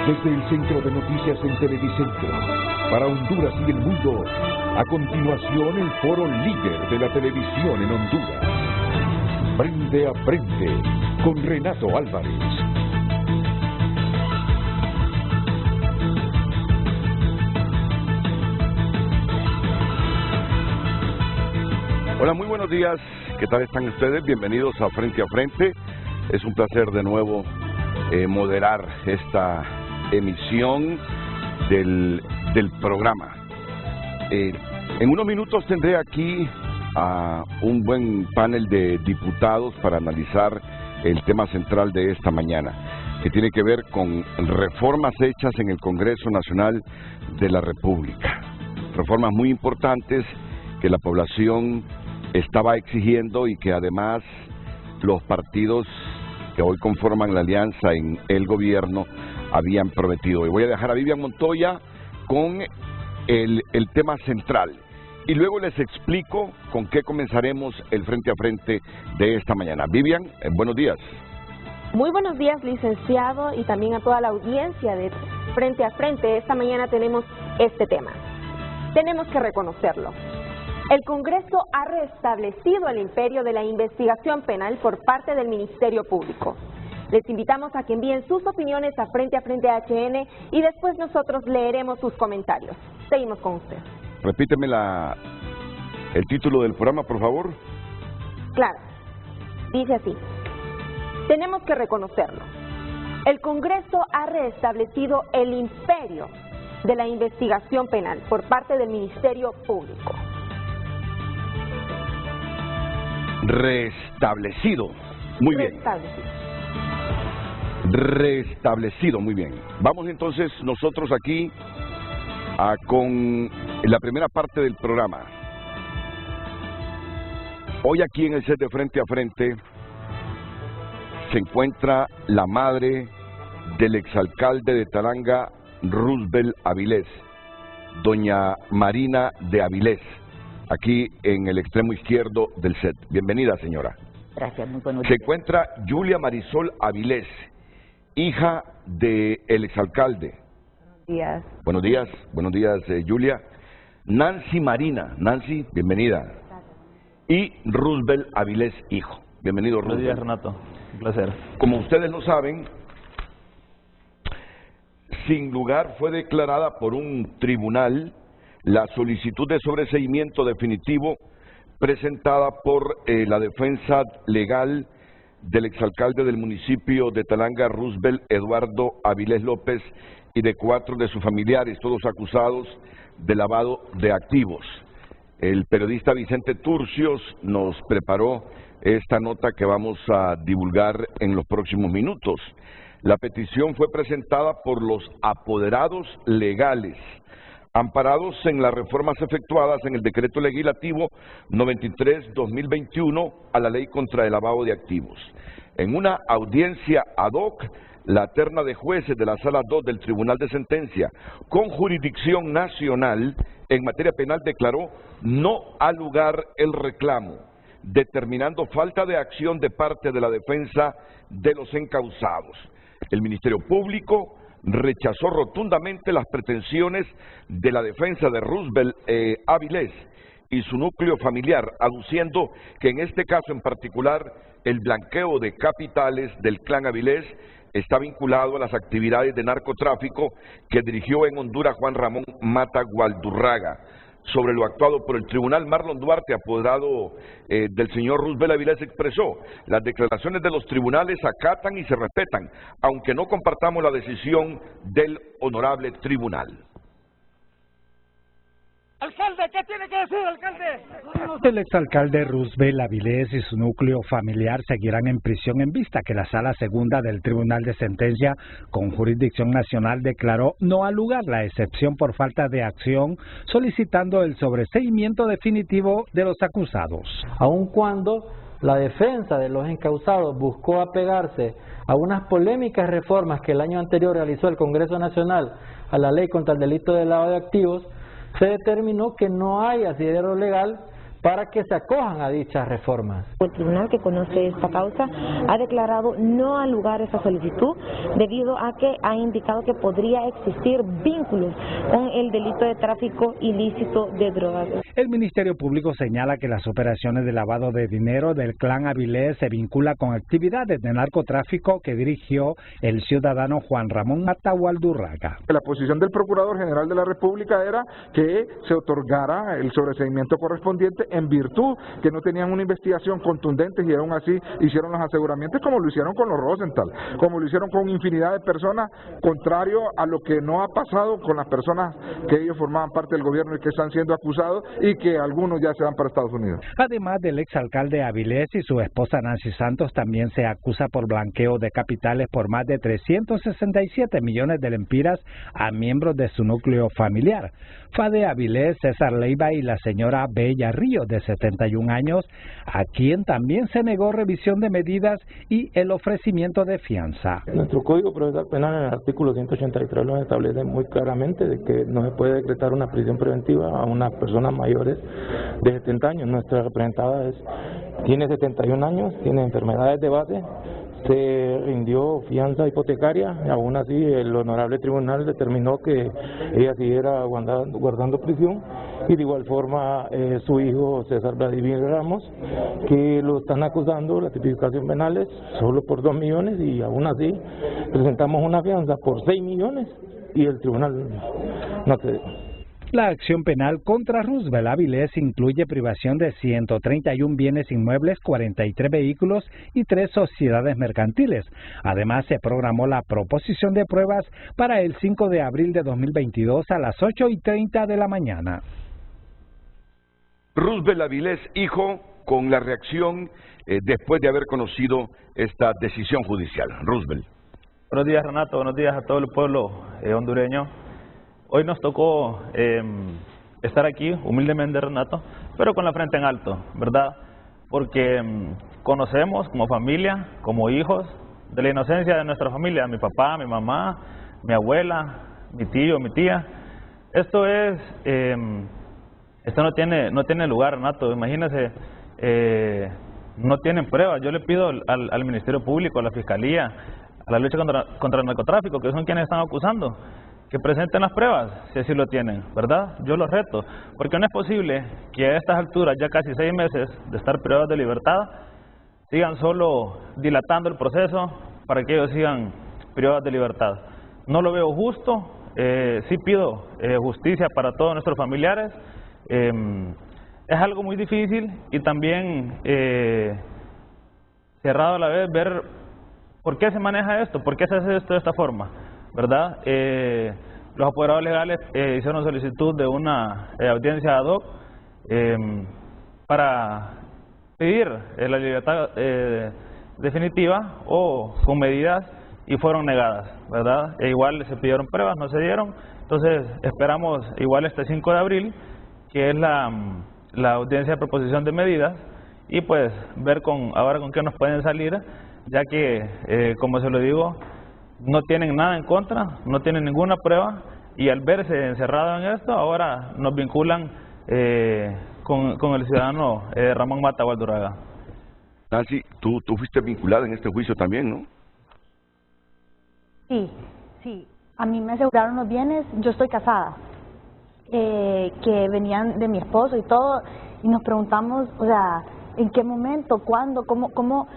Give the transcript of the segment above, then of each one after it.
Desde el Centro de Noticias en Televicentro, para Honduras y el mundo, a continuación el foro líder de la televisión en Honduras. Frente a Frente, con Renato Álvarez. Hola, muy buenos días. ¿Qué tal están ustedes? Bienvenidos a Frente. Es un placer de nuevo moderar esta emisión del programa. En unos minutos tendré aquí a un buen panel de diputados para analizar el tema central de esta mañana, que tiene que ver con reformas hechas en el Congreso Nacional de la República. Reformas muy importantes que la población estaba exigiendo y que además los partidos que hoy conforman la alianza en el gobierno habían prometido. Y voy a dejar a Vivian Montoya con el tema central. Y luego les explico con qué comenzaremos el Frente a Frente de esta mañana. Vivian, buenos días. Muy buenos días, licenciado, y también a toda la audiencia de Frente a Frente. Esta mañana tenemos este tema. Tenemos que reconocerlo. El Congreso ha restablecido el imperio de la investigación penal por parte del Ministerio Público. Les invitamos a que envíen sus opiniones a Frente HN y después nosotros leeremos sus comentarios. Seguimos con usted. Repíteme el título del programa, por favor. Claro, dice así. Tenemos que reconocerlo. El Congreso ha restablecido el imperio de la investigación penal por parte del Ministerio Público. Restablecido. Muy bien. Restablecido, muy bien. Vamos entonces nosotros aquí con la primera parte del programa. Hoy aquí en el set de Frente a Frente se encuentra la madre del exalcalde de Talanga, Roosevelt Avilés, doña Marina de Avilés, aquí en el extremo izquierdo del set. Bienvenida, señora. Gracias, muy buenos días. Se encuentra Julia Marisol Avilés, hija del exalcalde. Buenos días, Julia. Nancy Marina, Nancy, bienvenida. Y Roosevelt Avilés, hijo. Bienvenido, Roosevelt. Buenos días, Renato. Un placer. Como ustedes lo saben, sin lugar fue declarada por un tribunal la solicitud de sobreseimiento definitivo presentada por la defensa legal del exalcalde del municipio de Talanga, Roosevelt Eduardo Avilés López, y de 4 de sus familiares, todos acusados de lavado de activos. El periodista Vicente Turcios nos preparó esta nota que vamos a divulgar en los próximos minutos. La petición fue presentada por los apoderados legales, amparados en las reformas efectuadas en el Decreto Legislativo 93-2021 a la Ley contra el Lavado de Activos. En una audiencia ad hoc, la terna de jueces de la Sala 2 del Tribunal de Sentencia, con jurisdicción nacional en materia penal, declaró no al lugar el reclamo, determinando falta de acción de parte de la defensa de los encausados. El Ministerio Público rechazó rotundamente las pretensiones de la defensa de Roosevelt Avilés y su núcleo familiar, aduciendo que en este caso en particular el blanqueo de capitales del clan Avilés está vinculado a las actividades de narcotráfico que dirigió en Honduras Juan Ramón Mata Gualdurraga. Sobre lo actuado por el tribunal, Marlon Duarte, apoderado del señor Roosevelt Avilés, expresó: las declaraciones de los tribunales acatan y se respetan, aunque no compartamos la decisión del honorable tribunal. Alcalde, ¿qué tiene que decir, alcalde? El exalcalde Roosevelt Avilés y su núcleo familiar seguirán en prisión en vista que la Sala Segunda del Tribunal de Sentencia con jurisdicción nacional declaró no al lugar la excepción por falta de acción, solicitando el sobreseimiento definitivo de los acusados. Aun cuando la defensa de los encausados buscó apegarse a unas polémicas reformas que el año anterior realizó el Congreso Nacional a la Ley contra el Delito de Lavado de Activos, se determinó que no hay asidero legal para que se acojan a dichas reformas. El tribunal que conoce esta causa ha declarado no al lugar esa solicitud debido a que ha indicado que podría existir vínculos con el delito de tráfico ilícito de drogas. El Ministerio Público señala que las operaciones de lavado de dinero del clan Avilés se vincula con actividades de narcotráfico que dirigió el ciudadano Juan Ramón Mata Waldurraga. La posición del Procurador General de la República era que se otorgara el sobreseimiento correspondiente en virtud que no tenían una investigación contundente y aún así hicieron los aseguramientos como lo hicieron con los Rosenthal, como lo hicieron con infinidad de personas, contrario a lo que no ha pasado con las personas que ellos formaban parte del gobierno y que están siendo acusados y que algunos ya se van para Estados Unidos. Además del exalcalde Avilés y su esposa Nancy Santos, también se acusa por blanqueo de capitales por más de 367 millones de lempiras a miembros de su núcleo familiar. Fade Avilés, César Leiva y la señora Bella Ríos, de 71 años, a quien también se negó revisión de medidas y el ofrecimiento de fianza. Nuestro Código Procesal Penal en el artículo 183 lo establece muy claramente de que no se puede decretar una prisión preventiva a unas personas mayores de 70 años. Nuestra representada tiene 71 años, tiene enfermedades de base, se rindió fianza hipotecaria, aún así el honorable tribunal determinó que ella siguiera guardando prisión, y de igual forma su hijo César Vladimir Ramos, que lo están acusando, la tipificación penal es solo por 2 millones y aún así presentamos una fianza por 6 millones y el tribunal no cede. La acción penal contra Roosevelt Avilés incluye privación de 131 bienes inmuebles, 43 vehículos y 3 sociedades mercantiles. Además, se programó la proposición de pruebas para el 5 de abril de 2022 a las 8:30 de la mañana. Roosevelt Avilés, hijo, con la reacción después de haber conocido esta decisión judicial. Roosevelt. Buenos días, Renato. Buenos días a todo el pueblo hondureño. Hoy nos tocó estar aquí, humildemente, Renato, pero con la frente en alto, ¿verdad? Porque conocemos como familia, como hijos, de la inocencia de nuestra familia, mi papá, mi mamá, mi abuela, mi tío, mi tía. Esto no tiene lugar, Renato. Imagínese, no tienen pruebas. Yo le pido al Ministerio Público, a la Fiscalía, a la lucha contra el narcotráfico, que son quienes están acusando, que presenten las pruebas, si así lo tienen, ¿verdad? Yo los reto, porque no es posible que a estas alturas, ya casi 6 meses de estar privados de libertad, sigan solo dilatando el proceso para que ellos sigan privados de libertad. No lo veo justo, sí pido justicia para todos nuestros familiares. Es algo muy difícil y también cerrado a la vez ver por qué se maneja esto, por qué se hace esto de esta forma, ¿verdad? Los apoderados legales hicieron solicitud de una audiencia ad hoc para pedir la libertad definitiva o con medidas y fueron negadas, ¿verdad? Igual se pidieron pruebas, no se dieron, entonces esperamos igual este 5 de abril, que es la audiencia de proposición de medidas, y pues ver ahora con qué nos pueden salir, ya que, como se lo digo, no tienen nada en contra, no tienen ninguna prueba, y al verse encerrado en esto, ahora nos vinculan con el ciudadano Ramón Mata Waldurraga. Nancy, tú fuiste vinculada en este juicio también, ¿no? Sí. A mí me aseguraron los bienes, yo estoy casada, que venían de mi esposo y todo, y nos preguntamos, o sea, ¿en qué momento, cuándo, cómo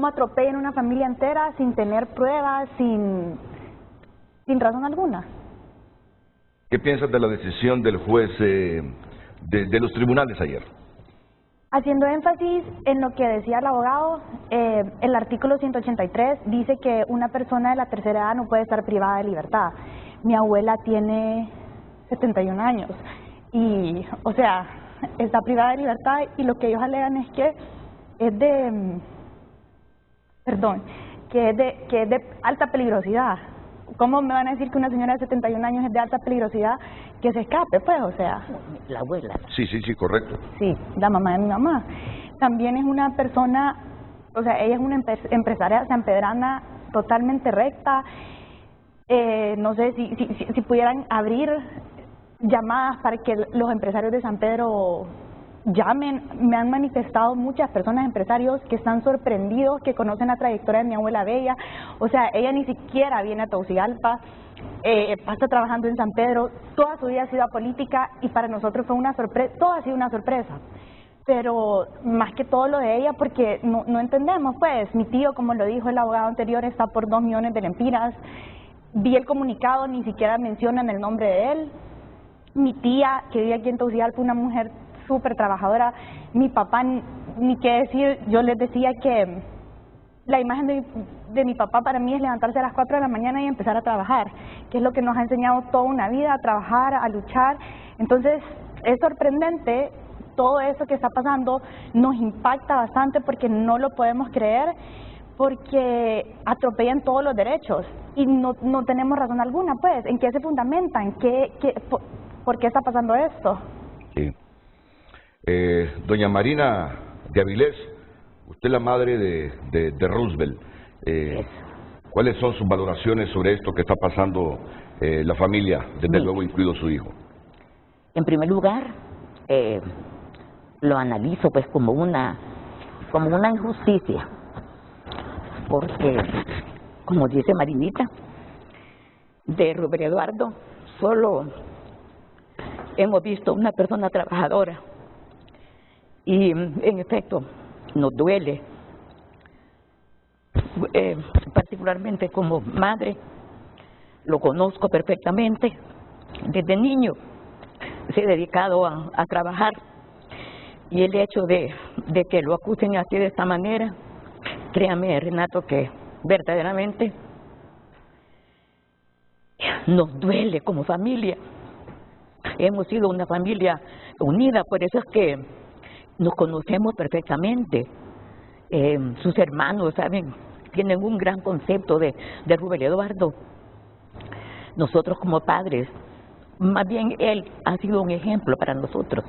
atropellan una familia entera sin tener pruebas, sin razón alguna? ¿Qué piensas de la decisión del juez de los tribunales ayer? Haciendo énfasis en lo que decía el abogado, el artículo 183 dice que una persona de la tercera edad no puede estar privada de libertad. Mi abuela tiene 71 años y, o sea, está privada de libertad, y lo que ellos alegan es que es de alta peligrosidad. ¿Cómo me van a decir que una señora de 71 años es de alta peligrosidad que se escape, pues? O sea, la abuela. Sí, correcto. Sí, la mamá de mi mamá. También es una persona, o sea, ella es una empresaria sanpedrana totalmente recta. No sé si pudieran abrir llamadas para que los empresarios de San Pedro llamen, me han manifestado muchas personas, empresarios que están sorprendidos, que conocen la trayectoria de mi abuela Bella. O sea, ella ni siquiera viene a Tegucigalpa, pasa trabajando en San Pedro, toda su vida ha sido política y para nosotros fue una sorpresa, todo ha sido una sorpresa. Pero más que todo lo de ella, porque no entendemos, pues, mi tío, como lo dijo el abogado anterior, está por 2 millones de lempiras. Vi el comunicado, ni siquiera mencionan el nombre de él. Mi tía, que vive aquí en Tegucigalpa, una mujer súper trabajadora. Mi papá, ni qué decir, yo les decía que la imagen de mi papá para mí es levantarse a las 4 de la mañana y empezar a trabajar, que es lo que nos ha enseñado toda una vida, a trabajar, a luchar. Entonces, es sorprendente. Todo eso que está pasando nos impacta bastante porque no lo podemos creer, porque atropellan todos los derechos y no tenemos razón alguna, pues. ¿En qué se fundamentan? ¿Por qué está pasando esto? Sí. Doña Marina de Avilés, usted es la madre de Roosevelt. ¿Cuáles son sus valoraciones sobre esto que está pasando la familia, desde luego incluido su hijo? En primer lugar, lo analizo pues como una injusticia, porque como dice Marinita, de Rubén Eduardo solo hemos visto una persona trabajadora y en efecto nos duele, particularmente como madre, lo conozco perfectamente, desde niño se ha dedicado a trabajar. Y el hecho de que lo acusen así de esta manera, créame, Renato, que verdaderamente nos duele como familia. Hemos sido una familia unida, por eso es que nos conocemos perfectamente. Sus hermanos, ¿saben? Tienen un gran concepto de Rubén Eduardo. Nosotros como padres, más bien él ha sido un ejemplo para nosotros.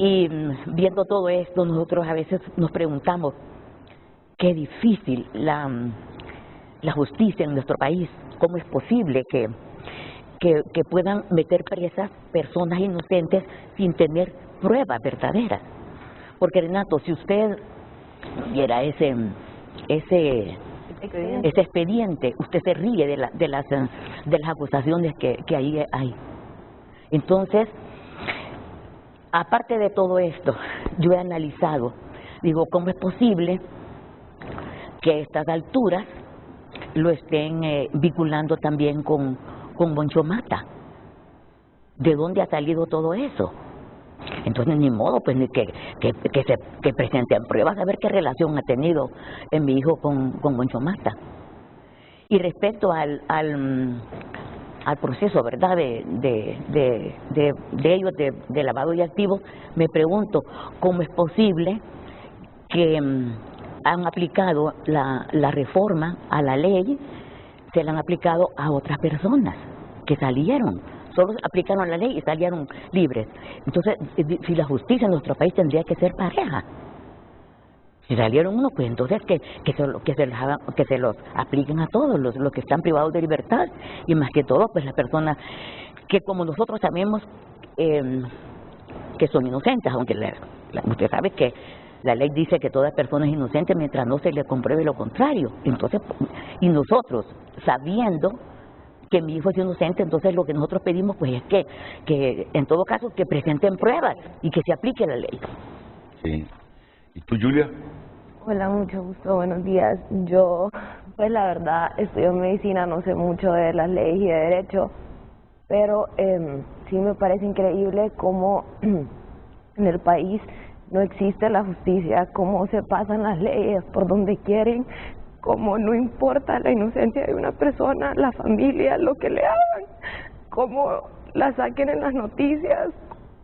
Y viendo todo esto, nosotros a veces nos preguntamos qué difícil la justicia en nuestro país, cómo es posible que puedan meter presas personas inocentes sin tener pruebas verdaderas. Porque Renato, si usted viera ese expediente, usted se ríe de las acusaciones que ahí hay. Entonces, aparte de todo esto, yo he analizado, digo, ¿cómo es posible que a estas alturas lo estén vinculando también con Moncho Mata? ¿De dónde ha salido todo eso? Entonces, ni modo, pues, ni que presenten pruebas a ver qué relación ha tenido mi hijo con Moncho Mata. Y respecto al proceso, ¿verdad?, de ellos, de lavado de activos, me pregunto cómo es posible que han aplicado la reforma a la ley, se la han aplicado a otras personas que salieron, solo aplicaron la ley y salieron libres. Entonces, si la justicia en nuestro país tendría que ser pareja, si salieron unos, pues entonces que se los apliquen a todos los que están privados de libertad, y más que todo, pues las personas que, como nosotros sabemos, que son inocentes, aunque usted sabe que la ley dice que toda persona es inocente mientras no se le compruebe lo contrario. Entonces, y nosotros, sabiendo que mi hijo es inocente, entonces lo que nosotros pedimos pues es que en todo caso que presenten pruebas y que se aplique la ley. Sí. ¿Y tú, Julia? Hola, mucho gusto, buenos días. Yo, pues la verdad, estudio medicina, no sé mucho de las leyes y de derecho, pero sí me parece increíble cómo en el país no existe la justicia, cómo se pasan las leyes por donde quieren, cómo no importa la inocencia de una persona, la familia, lo que le hagan, cómo la saquen en las noticias,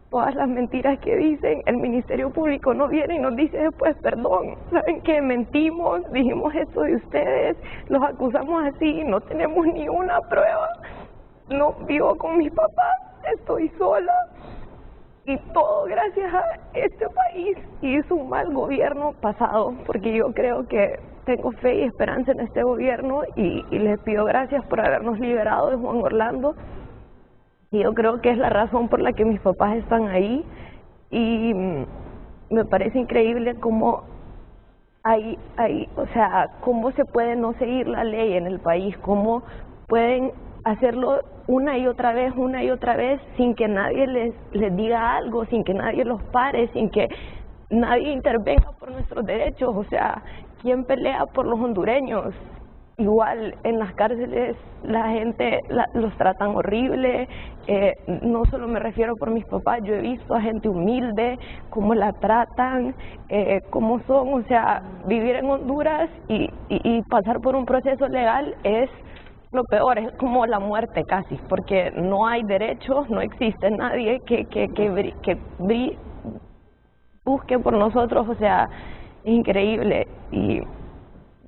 todas las mentiras que dicen. El Ministerio Público no viene y nos dice después, perdón, ¿saben qué? Mentimos, dijimos esto de ustedes, los acusamos así, no tenemos ni una prueba, no vivo con mis papás, estoy sola, y todo gracias a este país y es un mal gobierno pasado, porque yo creo que tengo fe y esperanza en este gobierno y les pido gracias por habernos liberado de Juan Orlando. Y yo creo que es la razón por la que mis papás están ahí y me parece increíble cómo o sea, cómo se puede no seguir la ley en el país, cómo pueden hacerlo una y otra vez sin que nadie les diga algo, sin que nadie los pare, sin que nadie intervenga por nuestros derechos. O sea, ¿quién pelea por los hondureños? Igual en las cárceles la gente los tratan horrible, no solo me refiero por mis papás, yo he visto a gente humilde, cómo la tratan, cómo son. O sea, vivir en Honduras y pasar por un proceso legal es lo peor, es como la muerte casi, porque no hay derechos, no existe nadie que busque por nosotros. O sea, es increíble y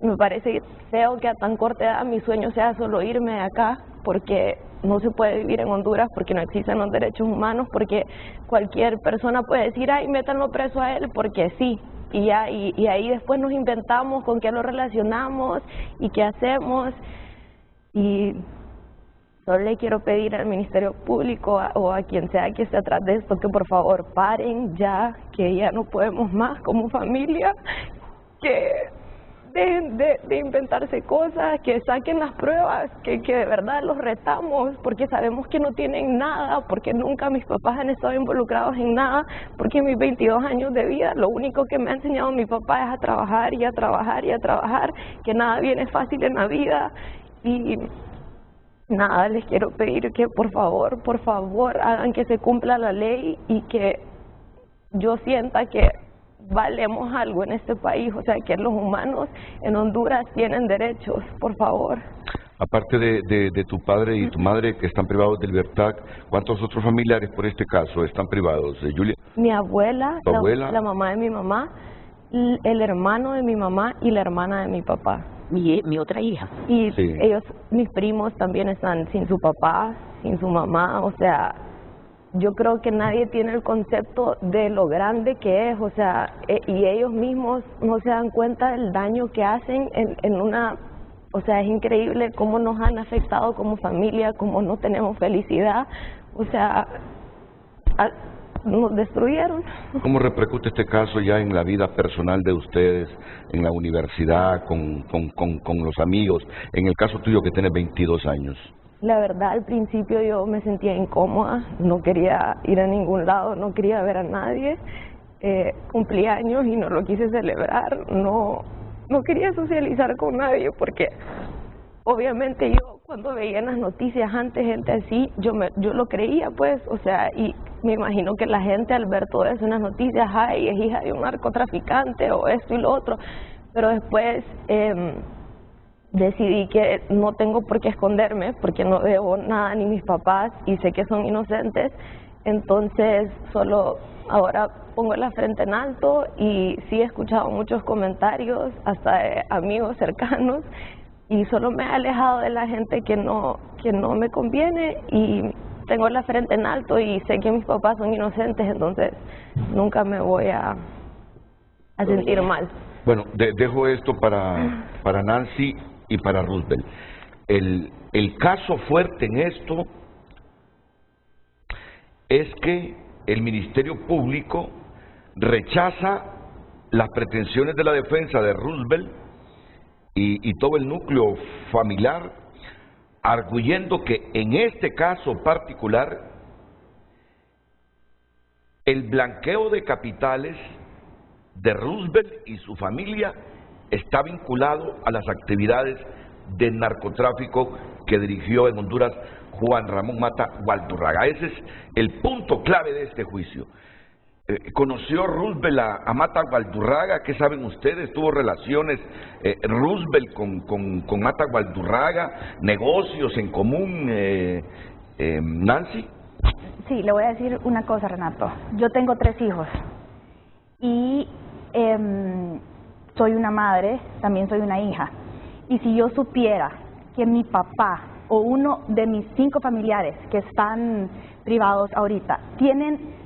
me parece feo que a tan corta edad mi sueño sea solo irme de acá, porque no se puede vivir en Honduras, porque no existen los derechos humanos, porque cualquier persona puede decir, ay, métanlo preso a él, porque sí, y ahí después nos inventamos con qué lo relacionamos y qué hacemos. Y solo le quiero pedir al Ministerio Público o a quien sea que esté atrás de esto que por favor paren ya, que ya no podemos más como familia, que dejen de inventarse cosas, que saquen las pruebas, que de verdad los retamos, porque sabemos que no tienen nada, porque nunca mis papás han estado involucrados en nada, porque en mis 22 años de vida lo único que me ha enseñado mi papá es a trabajar y a trabajar y a trabajar, que nada viene fácil en la vida. Y nada, les quiero pedir que por favor hagan que se cumpla la ley y que yo sienta que valemos algo en este país, o sea, que los humanos en Honduras tienen derechos, por favor. Aparte de tu padre y tu madre que están privados de libertad, ¿cuántos otros familiares por este caso están privados, Julia? Mi abuela, ¿Tu abuela? La mamá de mi mamá, el hermano de mi mamá y la hermana de mi papá. Mi otra hija. Y sí, ellos, mis primos también están sin su papá, sin su mamá. O sea, yo creo que nadie tiene el concepto de lo grande que es, o sea, y ellos mismos no se dan cuenta del daño que hacen en una, o sea, es increíble cómo nos han afectado como familia, cómo no tenemos felicidad, o sea, nos destruyeron. ¿Cómo repercute este caso ya en la vida personal de ustedes, en la universidad, con los amigos, en el caso tuyo que tienes 22 años? La verdad, al principio yo me sentía incómoda, no quería ir a ningún lado, no quería ver a nadie, cumplí años y no lo quise celebrar, no quería socializar con nadie porque obviamente yo cuando veía en las noticias antes gente así, yo lo creía pues, o sea, y me imagino que la gente al ver todo eso en las noticias, ay, es hija de un narcotraficante o esto y lo otro, pero después decidí que no tengo por qué esconderme porque no debo nada ni mis papás y sé que son inocentes, entonces solo ahora pongo la frente en alto y sí he escuchado muchos comentarios hasta de amigos cercanos y solo me he alejado de la gente que no me conviene y tengo la frente en alto y sé que mis papás son inocentes, entonces nunca me voy a sentir mal. Bueno, dejo esto para Nancy y para Roosevelt. El caso fuerte en esto es que el Ministerio Público rechaza las pretensiones de la defensa de Roosevelt y todo el núcleo familiar, arguyendo que en este caso particular el blanqueo de capitales de Roosevelt y su familia está vinculado a las actividades de narcotráfico que dirigió en Honduras Juan Ramón Mata Gualdurraga. Ese es el punto clave de este juicio. ¿Conoció Roosevelt a Mata Gualdurraga? ¿Qué saben ustedes? ¿Tuvo relaciones Roosevelt con Mata Gualdurraga? ¿Negocios en común? ¿Nancy? Sí, le voy a decir una cosa, Renato. Yo tengo 3 hijos y soy una madre, también soy una hija. Y si yo supiera que mi papá o uno de mis 5 familiares que están privados ahorita tienen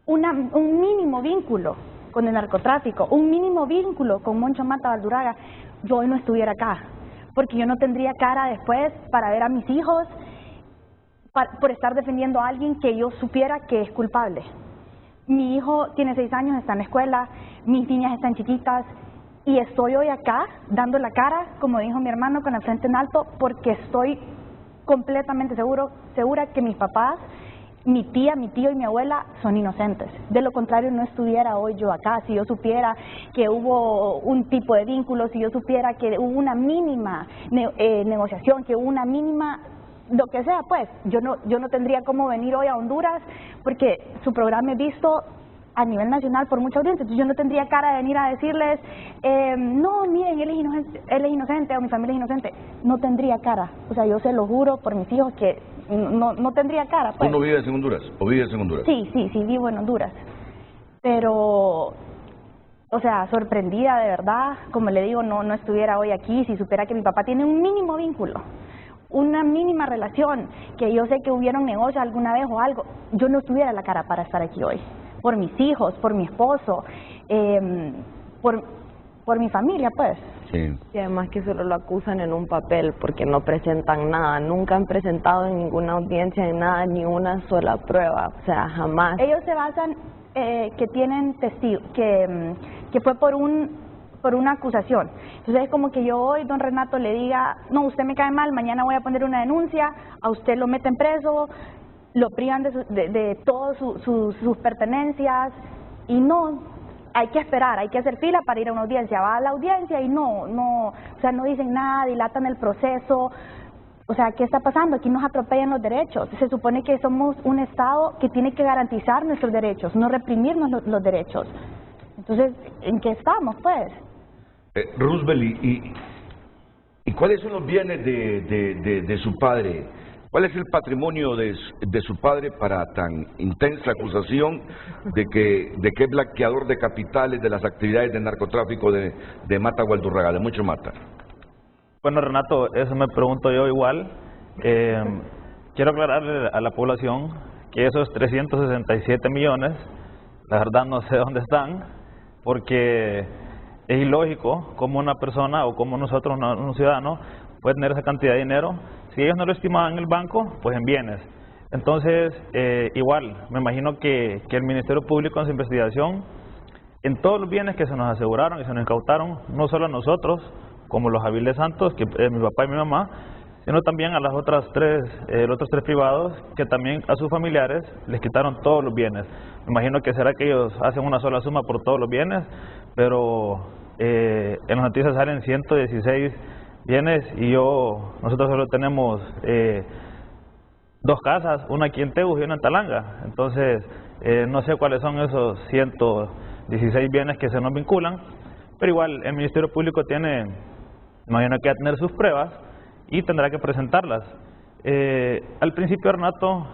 un mínimo vínculo con el narcotráfico, un mínimo vínculo con Moncho Mata Gualdurraga, yo hoy no estuviera acá, porque yo no tendría cara después para ver a mis hijos por estar defendiendo a alguien que yo supiera que es culpable. Mi hijo tiene 6 años, está en la escuela, mis niñas están chiquitas y estoy hoy acá dando la cara, como dijo mi hermano, con la frente en alto, porque estoy completamente segura que mis papás, mi tía, mi tío y mi abuela son inocentes. De lo contrario no estuviera hoy yo acá. Si yo supiera que hubo un tipo de vínculo, si yo supiera que hubo una mínima negociación, que hubo una mínima, lo que sea, pues, yo no tendría cómo venir hoy a Honduras, porque su programa es visto a nivel nacional por mucha audiencia. Entonces yo no tendría cara de venir a decirles, no, miren, él es inocente o mi familia es inocente. No tendría cara. O sea, yo se lo juro por mis hijos que no tendría cara. Pues. ¿Tú no vives en Honduras o vives en Honduras? Sí, vivo en Honduras. Pero, o sea, sorprendida de verdad, como le digo, no estuviera hoy aquí si supiera que mi papá tiene un mínimo vínculo, una mínima relación, que yo sé que hubieron negocios alguna vez o algo, yo no tuviera la cara para estar aquí hoy. Por mis hijos, por mi esposo, por mi familia, pues. Sí. Y además que solo lo acusan en un papel porque no presentan nada, nunca han presentado en ninguna audiencia en nada, ni una sola prueba, o sea, jamás. Ellos se basan que tienen testigos, que fue por una acusación. Entonces es como que yo hoy, don Renato, le diga, no, usted me cae mal, mañana voy a poner una denuncia, a usted lo meten preso, lo privan de todas sus pertenencias y no, hay que esperar, hay que hacer fila para ir a una audiencia. Va a la audiencia y o sea, no dicen nada, dilatan el proceso. O sea, ¿qué está pasando? Aquí nos atropellan los derechos. Se supone que somos un Estado que tiene que garantizar nuestros derechos, no reprimirnos los derechos. Entonces, ¿en qué estamos, pues? Roosevelt, ¿y cuáles son los bienes de su padre? ¿Cuál es el patrimonio de su padre para tan intensa acusación de que es blanqueador de capitales de las actividades de narcotráfico de Mata Gualdurraga, de mucho Mata? Bueno, Renato, eso me pregunto yo igual. Quiero aclararle a la población que esos 367 millones, la verdad no sé dónde están, porque es ilógico como una persona o como nosotros, un ciudadano, puede tener esa cantidad de dinero. Si ellos no lo estimaban en el banco, pues en bienes. Entonces, igual, me imagino que el Ministerio Público en su investigación, en todos los bienes que se nos aseguraron y se nos incautaron, no solo a nosotros, como los Aviles Santos, que mi papá y mi mamá, sino también a las los otros tres privados, que también a sus familiares les quitaron todos los bienes. Me imagino que será que ellos hacen una sola suma por todos los bienes, pero en las noticias salen 116 bienes y nosotros solo tenemos 2 casas, una aquí en Tegus y una en Talanga. Entonces no sé cuáles son esos 116 bienes que se nos vinculan, pero igual el Ministerio Público tiene, imagino que va a tener sus pruebas y tendrá que presentarlas. Al principio, Renato,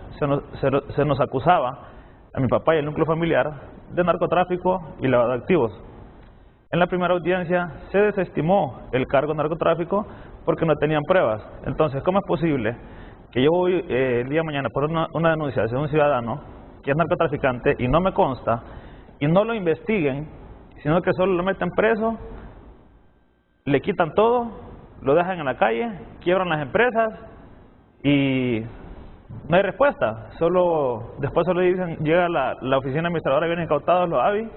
se nos acusaba a mi papá y al núcleo familiar de narcotráfico y lavado de activos. En la primera audiencia se desestimó el cargo de narcotráfico porque no tenían pruebas. Entonces, ¿cómo es posible que yo voy el día de mañana por una denuncia de un ciudadano que es narcotraficante y no me consta y no lo investiguen, sino que solo lo meten preso, le quitan todo, lo dejan en la calle, quiebran las empresas y no hay respuesta? Después solo dicen, llega la oficina administradora, vienen incautados los AVI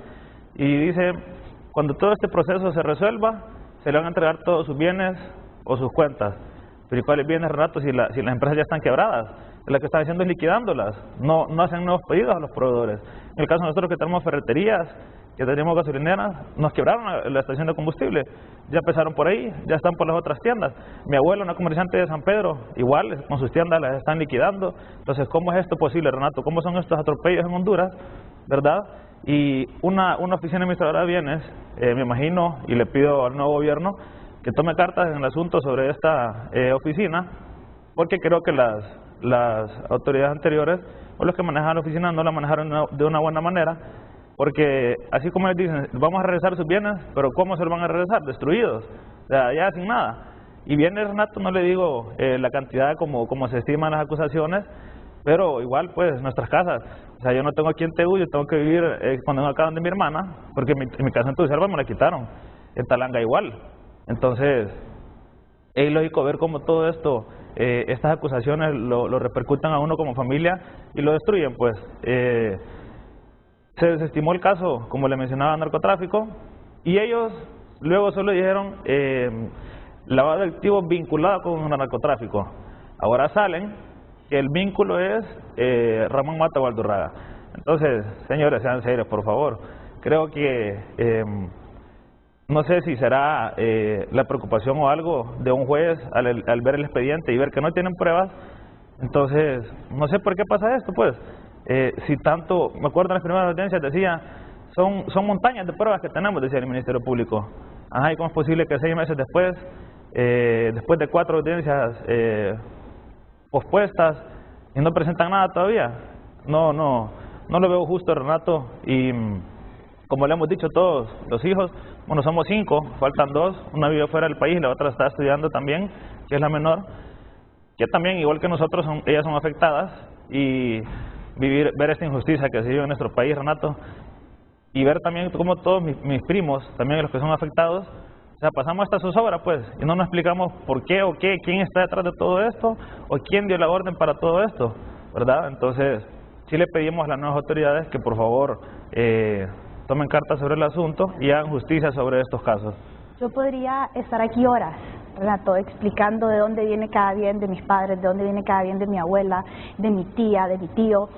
y dice, cuando todo este proceso se resuelva, se le van a entregar todos sus bienes o sus cuentas. Pero ¿y cuáles bienes, Renato, si las empresas ya están quebradas? Lo que están haciendo es liquidándolas, no hacen nuevos pedidos a los proveedores. En el caso de nosotros que tenemos ferreterías, que tenemos gasolineras, nos quebraron la estación de combustible, ya empezaron por ahí, ya están por las otras tiendas. Mi abuela, una comerciante de San Pedro, igual con sus tiendas las están liquidando. Entonces, ¿cómo es esto posible, Renato? ¿Cómo son estos atropellos en Honduras, verdad? Y una oficina administradora de bienes, me imagino, y le pido al nuevo gobierno que tome cartas en el asunto sobre esta oficina, porque creo que las autoridades anteriores o los que manejan la oficina no la manejaron de una buena manera, porque así como les dicen, vamos a regresar sus bienes, pero ¿cómo se los van a regresar? Destruidos, o sea, ya sin nada. Y bienes, Renato, no le digo la cantidad como se estiman las acusaciones, pero igual pues nuestras casas, o sea, yo no tengo aquí en Tegus, yo tengo que vivir cuando acá donde mi hermana, porque mi casa en Tegucigalpa me la quitaron, en Talanga igual. Entonces es ilógico ver cómo todo esto, estas acusaciones lo repercutan a uno como familia y lo destruyen, pues. se desestimó el caso, como le mencionaba, narcotráfico, y ellos luego solo dijeron lavado de activos vinculado con el narcotráfico. Ahora salen que el vínculo es Ramón Mata Gualdurraga. Entonces, señores, sean serios, por favor. Creo que no sé si será la preocupación o algo de un juez al ver el expediente y ver que no tienen pruebas. Entonces, no sé por qué pasa esto, pues. Si tanto, me acuerdo en las primeras audiencias decía, son montañas de pruebas que tenemos, decía el Ministerio Público. Ajá, ¿y cómo es posible que 6 meses después, después de 4 audiencias pospuestas, y no presentan nada todavía? No lo veo justo, Renato, y como le hemos dicho todos los hijos, bueno, somos 5, faltan 2, una vive fuera del país, la otra está estudiando también, que es la menor, que también, igual que nosotros, ellas son afectadas, y ver esta injusticia que se vive en nuestro país, Renato, y ver también cómo todos mis primos, también los que son afectados, o sea, pasamos hasta zozobra, pues, y no nos explicamos por qué o qué, quién está detrás de todo esto, o quién dio la orden para todo esto, ¿verdad? Entonces, sí le pedimos a las nuevas autoridades que por favor tomen cartas sobre el asunto y hagan justicia sobre estos casos. Yo podría estar aquí horas, Renato, explicando de dónde viene cada bien de mis padres, de dónde viene cada bien de mi abuela, de mi tía, de mi tío.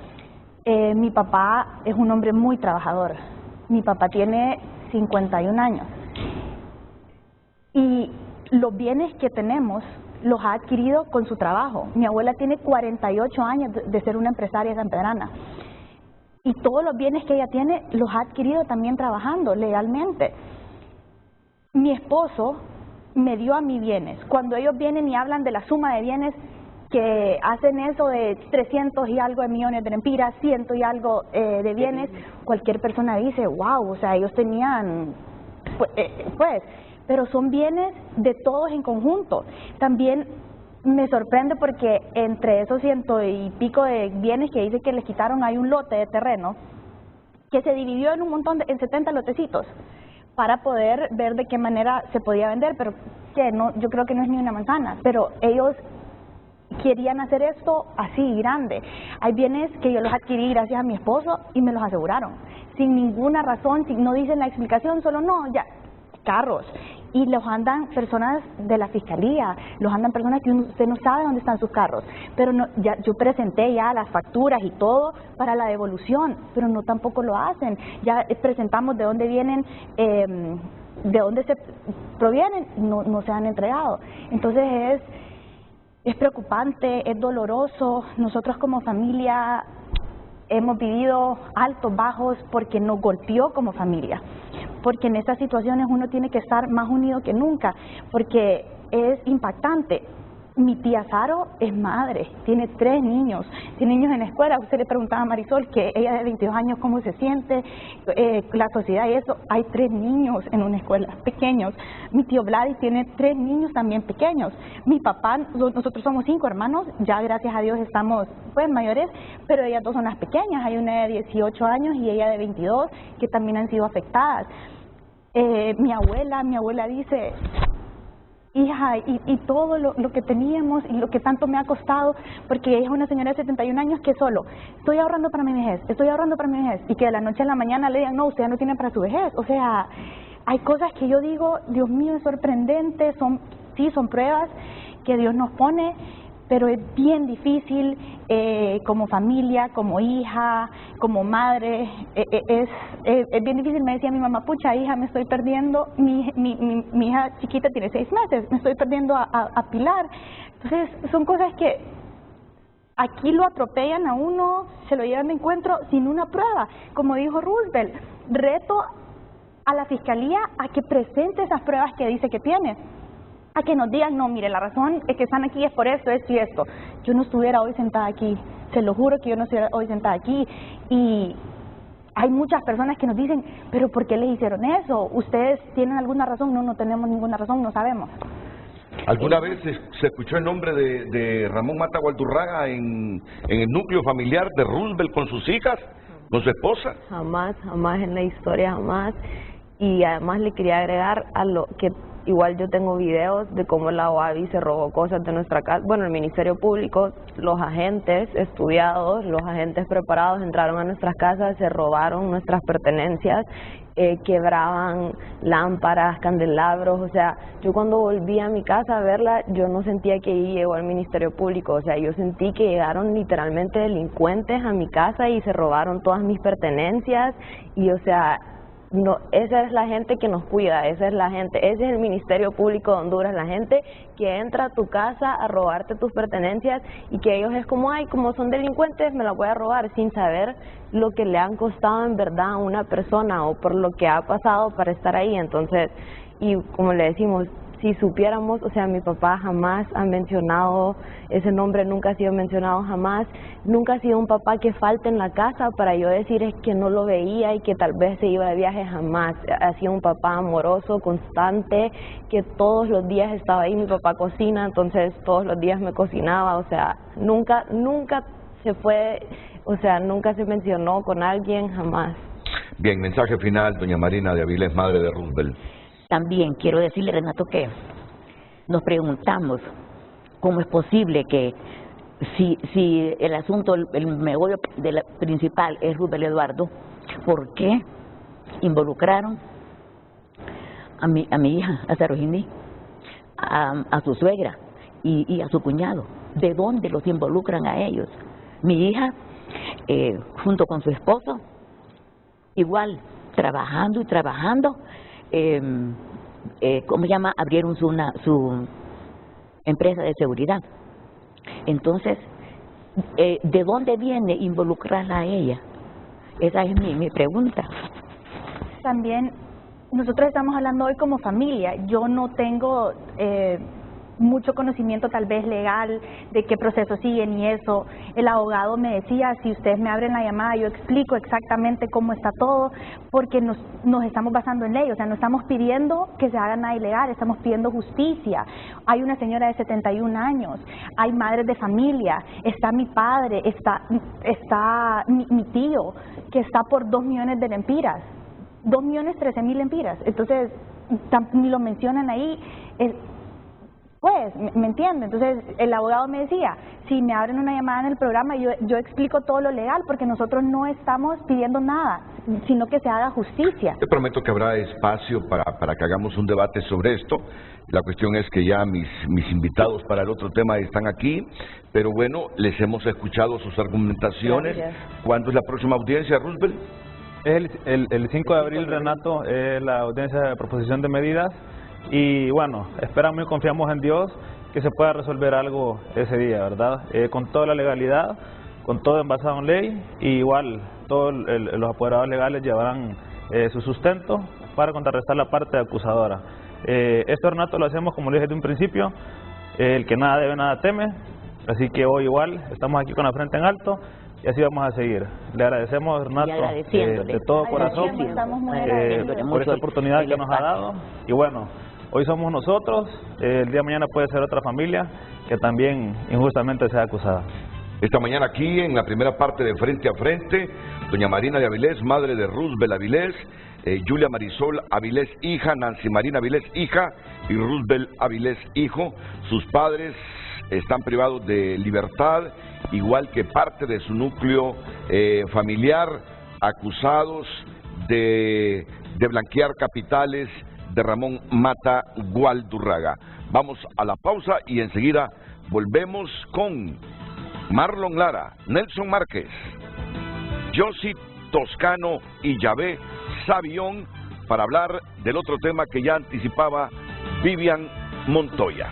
Mi papá es un hombre muy trabajador. Mi papá tiene 51 años. Y los bienes que tenemos los ha adquirido con su trabajo. Mi abuela tiene 48 años de ser una empresaria sanpedrana. Y todos los bienes que ella tiene los ha adquirido también trabajando legalmente. Mi esposo me dio a mí bienes. Cuando ellos vienen y hablan de la suma de bienes, que hacen eso de 300 y algo de millones de lempiras, 100 y algo de bienes, cualquier persona dice, wow, o sea, ellos tenían, pues, pero son bienes de todos en conjunto. También me sorprende porque entre esos 100 y pico de bienes que dice que les quitaron, hay un lote de terreno que se dividió en un montón, en 70 lotecitos, para poder ver de qué manera se podía vender, pero que no, yo creo que no es ni una manzana, pero ellos querían hacer esto así, grande. Hay bienes que yo los adquirí gracias a mi esposo y me los aseguraron, sin ninguna razón, no dicen la explicación, solo no, ya, carros. Y los andan personas de la fiscalía, los andan personas que usted no sabe dónde están sus carros. Pero no, ya, yo presenté ya las facturas y todo para la devolución, pero no tampoco lo hacen. Ya presentamos de dónde vienen, de dónde se provienen, no se han entregado. Entonces es preocupante, es doloroso. Nosotros como familia hemos vivido altos, bajos, porque nos golpeó como familia. Porque en estas situaciones uno tiene que estar más unido que nunca, porque es impactante. Mi tía Saro es madre, tiene 3 niños, tiene niños en la escuela. Usted le preguntaba a Marisol, que ella de 22 años, cómo se siente, la sociedad y eso. Hay 3 niños en una escuela, pequeños. Mi tío Vladi tiene 3 niños también pequeños. Mi papá, nosotros somos 5 hermanos, ya gracias a Dios estamos pues mayores, pero ellas 2 son las pequeñas. Hay una de 18 años y ella de 22, que también han sido afectadas. Mi abuela dice, hija, y todo lo que teníamos y lo que tanto me ha costado, porque ella es una señora de 71 años que solo, estoy ahorrando para mi vejez, y que de la noche a la mañana le digan, no, usted ya no tiene para su vejez. O sea, hay cosas que yo digo, Dios mío, es sorprendente, son pruebas que Dios nos pone, pero es bien difícil como familia, como hija, como madre, es bien difícil. Me decía mi mamá, pucha hija, me estoy perdiendo, mi hija chiquita tiene 6 meses, me estoy perdiendo a Pilar. Entonces son cosas que aquí lo atropellan a uno, se lo llevan de encuentro sin una prueba. Como dijo Roosevelt, reto a la fiscalía a que presente esas pruebas que dice que tiene, a que nos digan, no, mire, la razón es que están aquí es por esto, esto y esto. Yo no estuviera hoy sentada aquí, se lo juro que yo no estuviera hoy sentada aquí. Y hay muchas personas que nos dicen, pero ¿por qué les hicieron eso? ¿Ustedes tienen alguna razón? No tenemos ninguna razón, no sabemos. ¿Alguna vez se escuchó el nombre de Ramón Mata Gualdurraga en el núcleo familiar de Roosevelt con sus hijas, con su esposa? Jamás en la historia, jamás. Y además le quería agregar a lo que igual yo tengo videos de cómo la OAVI se robó cosas de nuestra casa. Bueno, el Ministerio Público, los agentes estudiados, los agentes preparados entraron a nuestras casas, se robaron nuestras pertenencias, quebraban lámparas, candelabros. O sea, yo cuando volví a mi casa a verla, yo no sentía que ahí llegó al Ministerio Público. O sea, yo sentí que llegaron literalmente delincuentes a mi casa y se robaron todas mis pertenencias. Y o sea, no, esa es la gente que nos cuida, esa es la gente, ese es el Ministerio Público de Honduras, la gente que entra a tu casa a robarte tus pertenencias y que ellos es como, ay, como son delincuentes me la voy a robar, sin saber lo que le han costado en verdad a una persona o por lo que ha pasado para estar ahí. Entonces, y como le decimos, si supiéramos, o sea, mi papá jamás ha mencionado ese nombre, nunca ha sido mencionado jamás, nunca ha sido un papá que falte en la casa para yo decir es que no lo veía y que tal vez se iba de viaje, jamás. Ha sido un papá amoroso, constante, que todos los días estaba ahí. Mi papá cocina, entonces todos los días me cocinaba, o sea, nunca se fue, o sea, nunca se mencionó con alguien, jamás. Bien, mensaje final, doña Marina de Avilés, madre de Roosevelt. También quiero decirle, Renato, que nos preguntamos cómo es posible que si el asunto, el meollo principal es Roosevelt Eduardo, ¿por qué involucraron a mi hija, a Sarojini, a su suegra y a su cuñado? ¿De dónde los involucran a ellos? Mi hija, junto con su esposo, igual, trabajando y trabajando, ¿cómo se llama? Abrieron su empresa de seguridad. Entonces, ¿de dónde viene involucrarla a ella? Esa es mi pregunta. También, nosotros estamos hablando hoy como familia. Yo no tengo mucho conocimiento tal vez legal de qué proceso siguen y eso. El abogado me decía, si ustedes me abren la llamada, yo explico exactamente cómo está todo, porque nos estamos basando en ley, o sea, no estamos pidiendo que se haga nada ilegal, estamos pidiendo justicia. Hay una señora de 71 años, hay madres de familia, está mi padre, está mi tío, que está por 2 millones de lempiras, 2.013.000 lempiras. Entonces, ni lo mencionan ahí. Pues, ¿me entiende? Entonces, el abogado me decía, si me abren una llamada en el programa, yo explico todo lo legal, porque nosotros no estamos pidiendo nada, sino que se haga justicia. Te prometo que habrá espacio para que hagamos un debate sobre esto. La cuestión es que ya mis invitados para el otro tema están aquí, pero bueno, les hemos escuchado sus argumentaciones. Gracias. ¿Cuándo es la próxima audiencia, Roosevelt? El 5 de abril, Renato, es la audiencia de proposición de medidas. Y bueno, esperamos y confiamos en Dios que se pueda resolver algo ese día, ¿verdad? Con toda la legalidad, con todo envasado en ley, y igual todos los apoderados legales llevarán su sustento para contrarrestar la parte acusadora. Esto, Renato, lo hacemos como le dije desde un principio, el que nada debe, nada teme, así que hoy igual estamos aquí con la frente en alto y así vamos a seguir. Le agradecemos, Renato, de todo corazón por esta oportunidad que nos ha dado, y bueno, hoy somos nosotros, el día de mañana puede ser otra familia que también injustamente sea acusada. Esta mañana aquí en la primera parte de Frente a Frente, doña Marina de Avilés, madre de Roosevelt Avilés, Julia Marisol Avilés, hija, Nancy Marina Avilés, hija, y Roosevelt Avilés, hijo. Sus padres están privados de libertad, igual que parte de su núcleo familiar, acusados de blanquear capitales de Ramón Mata Gualdurraga. Vamos a la pausa y enseguida volvemos con Marlon Lara, Nelson Márquez, Josie Toscano y Yahvé Sabión para hablar del otro tema que ya anticipaba Vivian Montoya.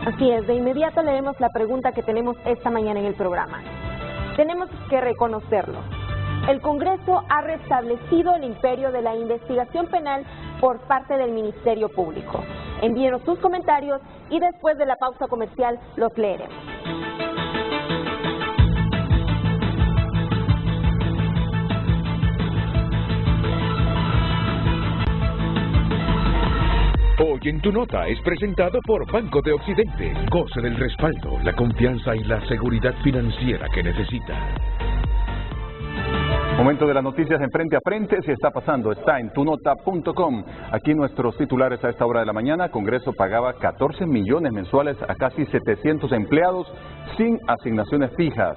Así es, de inmediato leemos la pregunta que tenemos esta mañana en el programa. Tenemos que reconocerlo. El Congreso ha restablecido el imperio de la investigación penal por parte del Ministerio Público. Envíenos sus comentarios y después de la pausa comercial los leeremos. Hoy en Tu Nota es presentado por Banco de Occidente. Goce del respaldo, la confianza y la seguridad financiera que necesita. Momento de las noticias en Frente a Frente. Si está pasando, está en tunota.com. Aquí nuestros titulares a esta hora de la mañana. Congreso pagaba 14 millones mensuales a casi 700 empleados sin asignaciones fijas.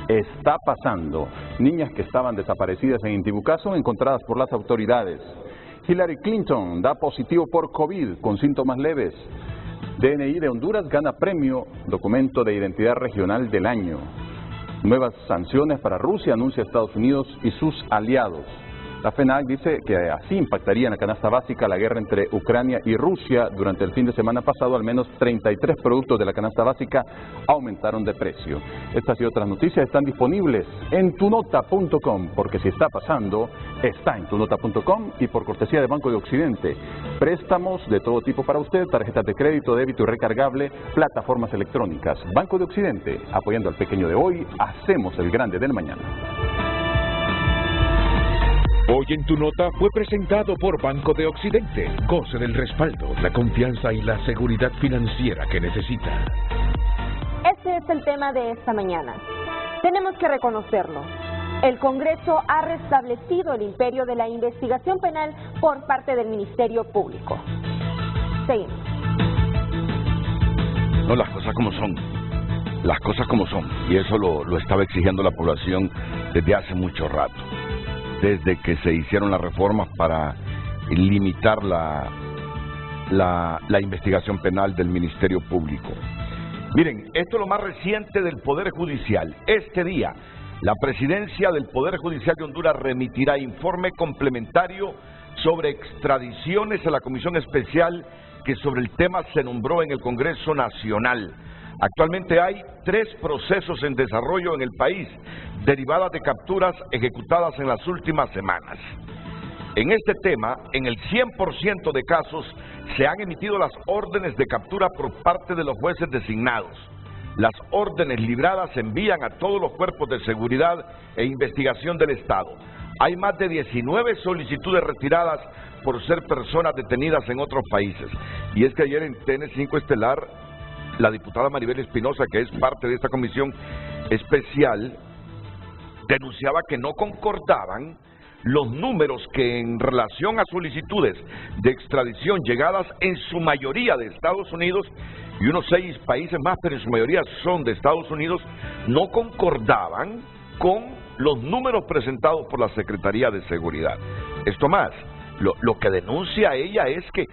Está pasando. Niñas que estaban desaparecidas en Intibucá son encontradas por las autoridades. Hillary Clinton da positivo por COVID con síntomas leves. DNI de Honduras gana premio Documento de Identidad Regional del Año. Nuevas sanciones para Rusia, anuncia Estados Unidos y sus aliados. La FENAC dice que así impactaría en la canasta básica la guerra entre Ucrania y Rusia. Durante el fin de semana pasado, al menos 33 productos de la canasta básica aumentaron de precio. Estas y otras noticias están disponibles en tunota.com, porque si está pasando, está en tunota.com y por cortesía de Banco de Occidente. Préstamos de todo tipo para usted, tarjetas de crédito, débito y recargable, plataformas electrónicas. Banco de Occidente, apoyando al pequeño de hoy, hacemos el grande del mañana. Hoy en Tu Nota fue presentado por Banco de Occidente. Goce del respaldo, la confianza y la seguridad financiera que necesita. Este es el tema de esta mañana. Tenemos que reconocerlo. El Congreso ha restablecido el imperio de la investigación penal por parte del Ministerio Público. Seguimos. No, las cosas como son. Las cosas como son. Y eso lo estaba exigiendo la población desde hace mucho rato. Desde que se hicieron las reformas para limitar la investigación penal del Ministerio Público. Miren, esto es lo más reciente del Poder Judicial. Este día, la Presidencia del Poder Judicial de Honduras remitirá informe complementario sobre extradiciones a la Comisión Especial que sobre el tema se nombró en el Congreso Nacional. Actualmente hay 3 procesos en desarrollo en el país, derivadas de capturas ejecutadas en las últimas semanas. En este tema, en el 100% de casos, se han emitido las órdenes de captura por parte de los jueces designados. Las órdenes libradas se envían a todos los cuerpos de seguridad e investigación del Estado. Hay más de 19 solicitudes retiradas por ser personas detenidas en otros países. Y es que ayer en TN5 Estelar, la diputada Maribel Espinosa, que es parte de esta comisión especial, denunciaba que no concordaban los números que en relación a solicitudes de extradición llegadas en su mayoría de Estados Unidos y unos 6 países más, pero en su mayoría son de Estados Unidos, no concordaban con los números presentados por la Secretaría de Seguridad. Esto más, lo que denuncia ella es que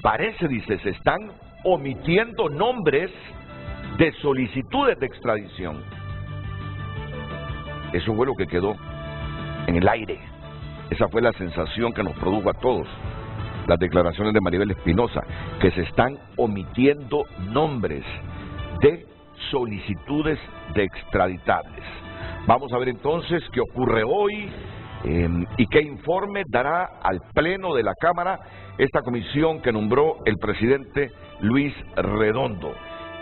parece, dice, se están omitiendo nombres de solicitudes de extradición. Eso fue lo que quedó en el aire. Esa fue la sensación que nos produjo a todos las declaraciones de Maribel Espinosa, que se están omitiendo nombres de solicitudes de extraditables. Vamos a ver entonces qué ocurre hoy y qué informe dará al Pleno de la Cámara esta comisión que nombró el presidente Luis Redondo.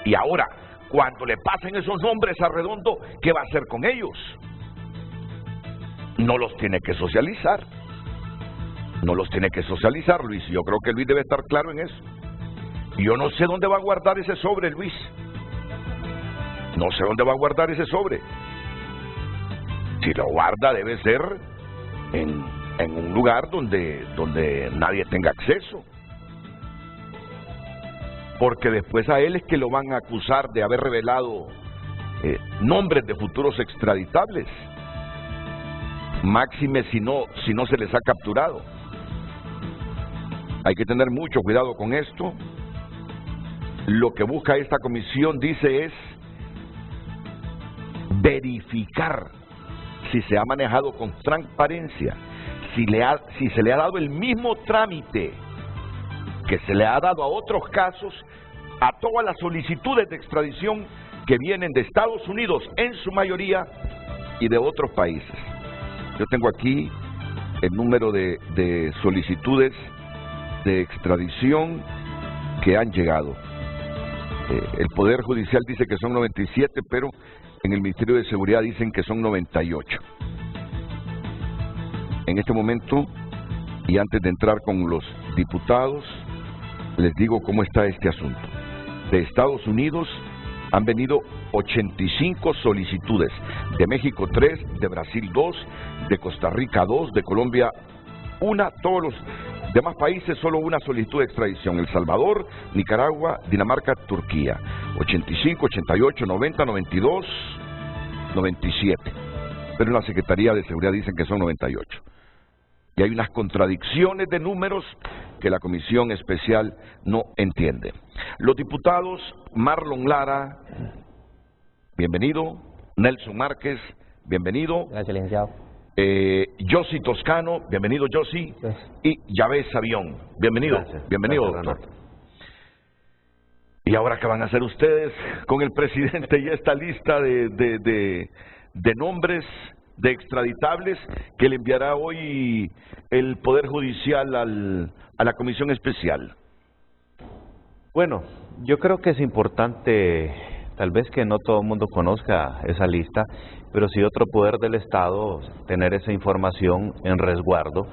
Y ahora, cuando le pasen esos nombres a Redondo, ¿qué va a hacer con ellos? No los tiene que socializar. No los tiene que socializar, Luis. Yo creo que Luis debe estar claro en eso. Yo no sé dónde va a guardar ese sobre, Luis. No sé dónde va a guardar ese sobre. Si lo guarda, debe ser en un lugar donde nadie tenga acceso. Porque después a él es que lo van a acusar de haber revelado nombres de futuros extraditables. Máxime si no se les ha capturado. Hay que tener mucho cuidado con esto. Lo que busca esta comisión, dice, es verificar si se ha manejado con transparencia, si se le ha dado el mismo trámite que se le ha dado a otros casos, a todas las solicitudes de extradición que vienen de Estados Unidos en su mayoría y de otros países. Yo tengo aquí el número de solicitudes de extradición que han llegado. El Poder Judicial dice que son 97, pero en el Ministerio de Seguridad dicen que son 98. En este momento, y antes de entrar con los diputados, les digo cómo está este asunto. De Estados Unidos han venido 85 solicitudes, de México 3, de Brasil 2, de Costa Rica 2, de Colombia 1, todos los demás países solo una solicitud de extradición: El Salvador, Nicaragua, Dinamarca, Turquía. 85, 88, 90, 92, 97. Pero en la Secretaría de Seguridad dicen que son 98. Y hay unas contradicciones de números que la Comisión Especial no entiende. Los diputados Marlon Lara, bienvenido. Nelson Márquez, bienvenido. Gracias, licenciado. Yossi Toscano, bienvenido Yossi. Y Yahvé Sabión, bienvenido. Gracias. Bienvenido, Gracias, doctor. ¿Y ahora qué van a hacer ustedes con el presidente y esta lista de nombres de extraditables que le enviará hoy el Poder Judicial a la Comisión Especial? Bueno, yo creo que es importante, tal vez que no todo el mundo conozca esa lista, pero sí otro poder del Estado tener esa información en resguardo,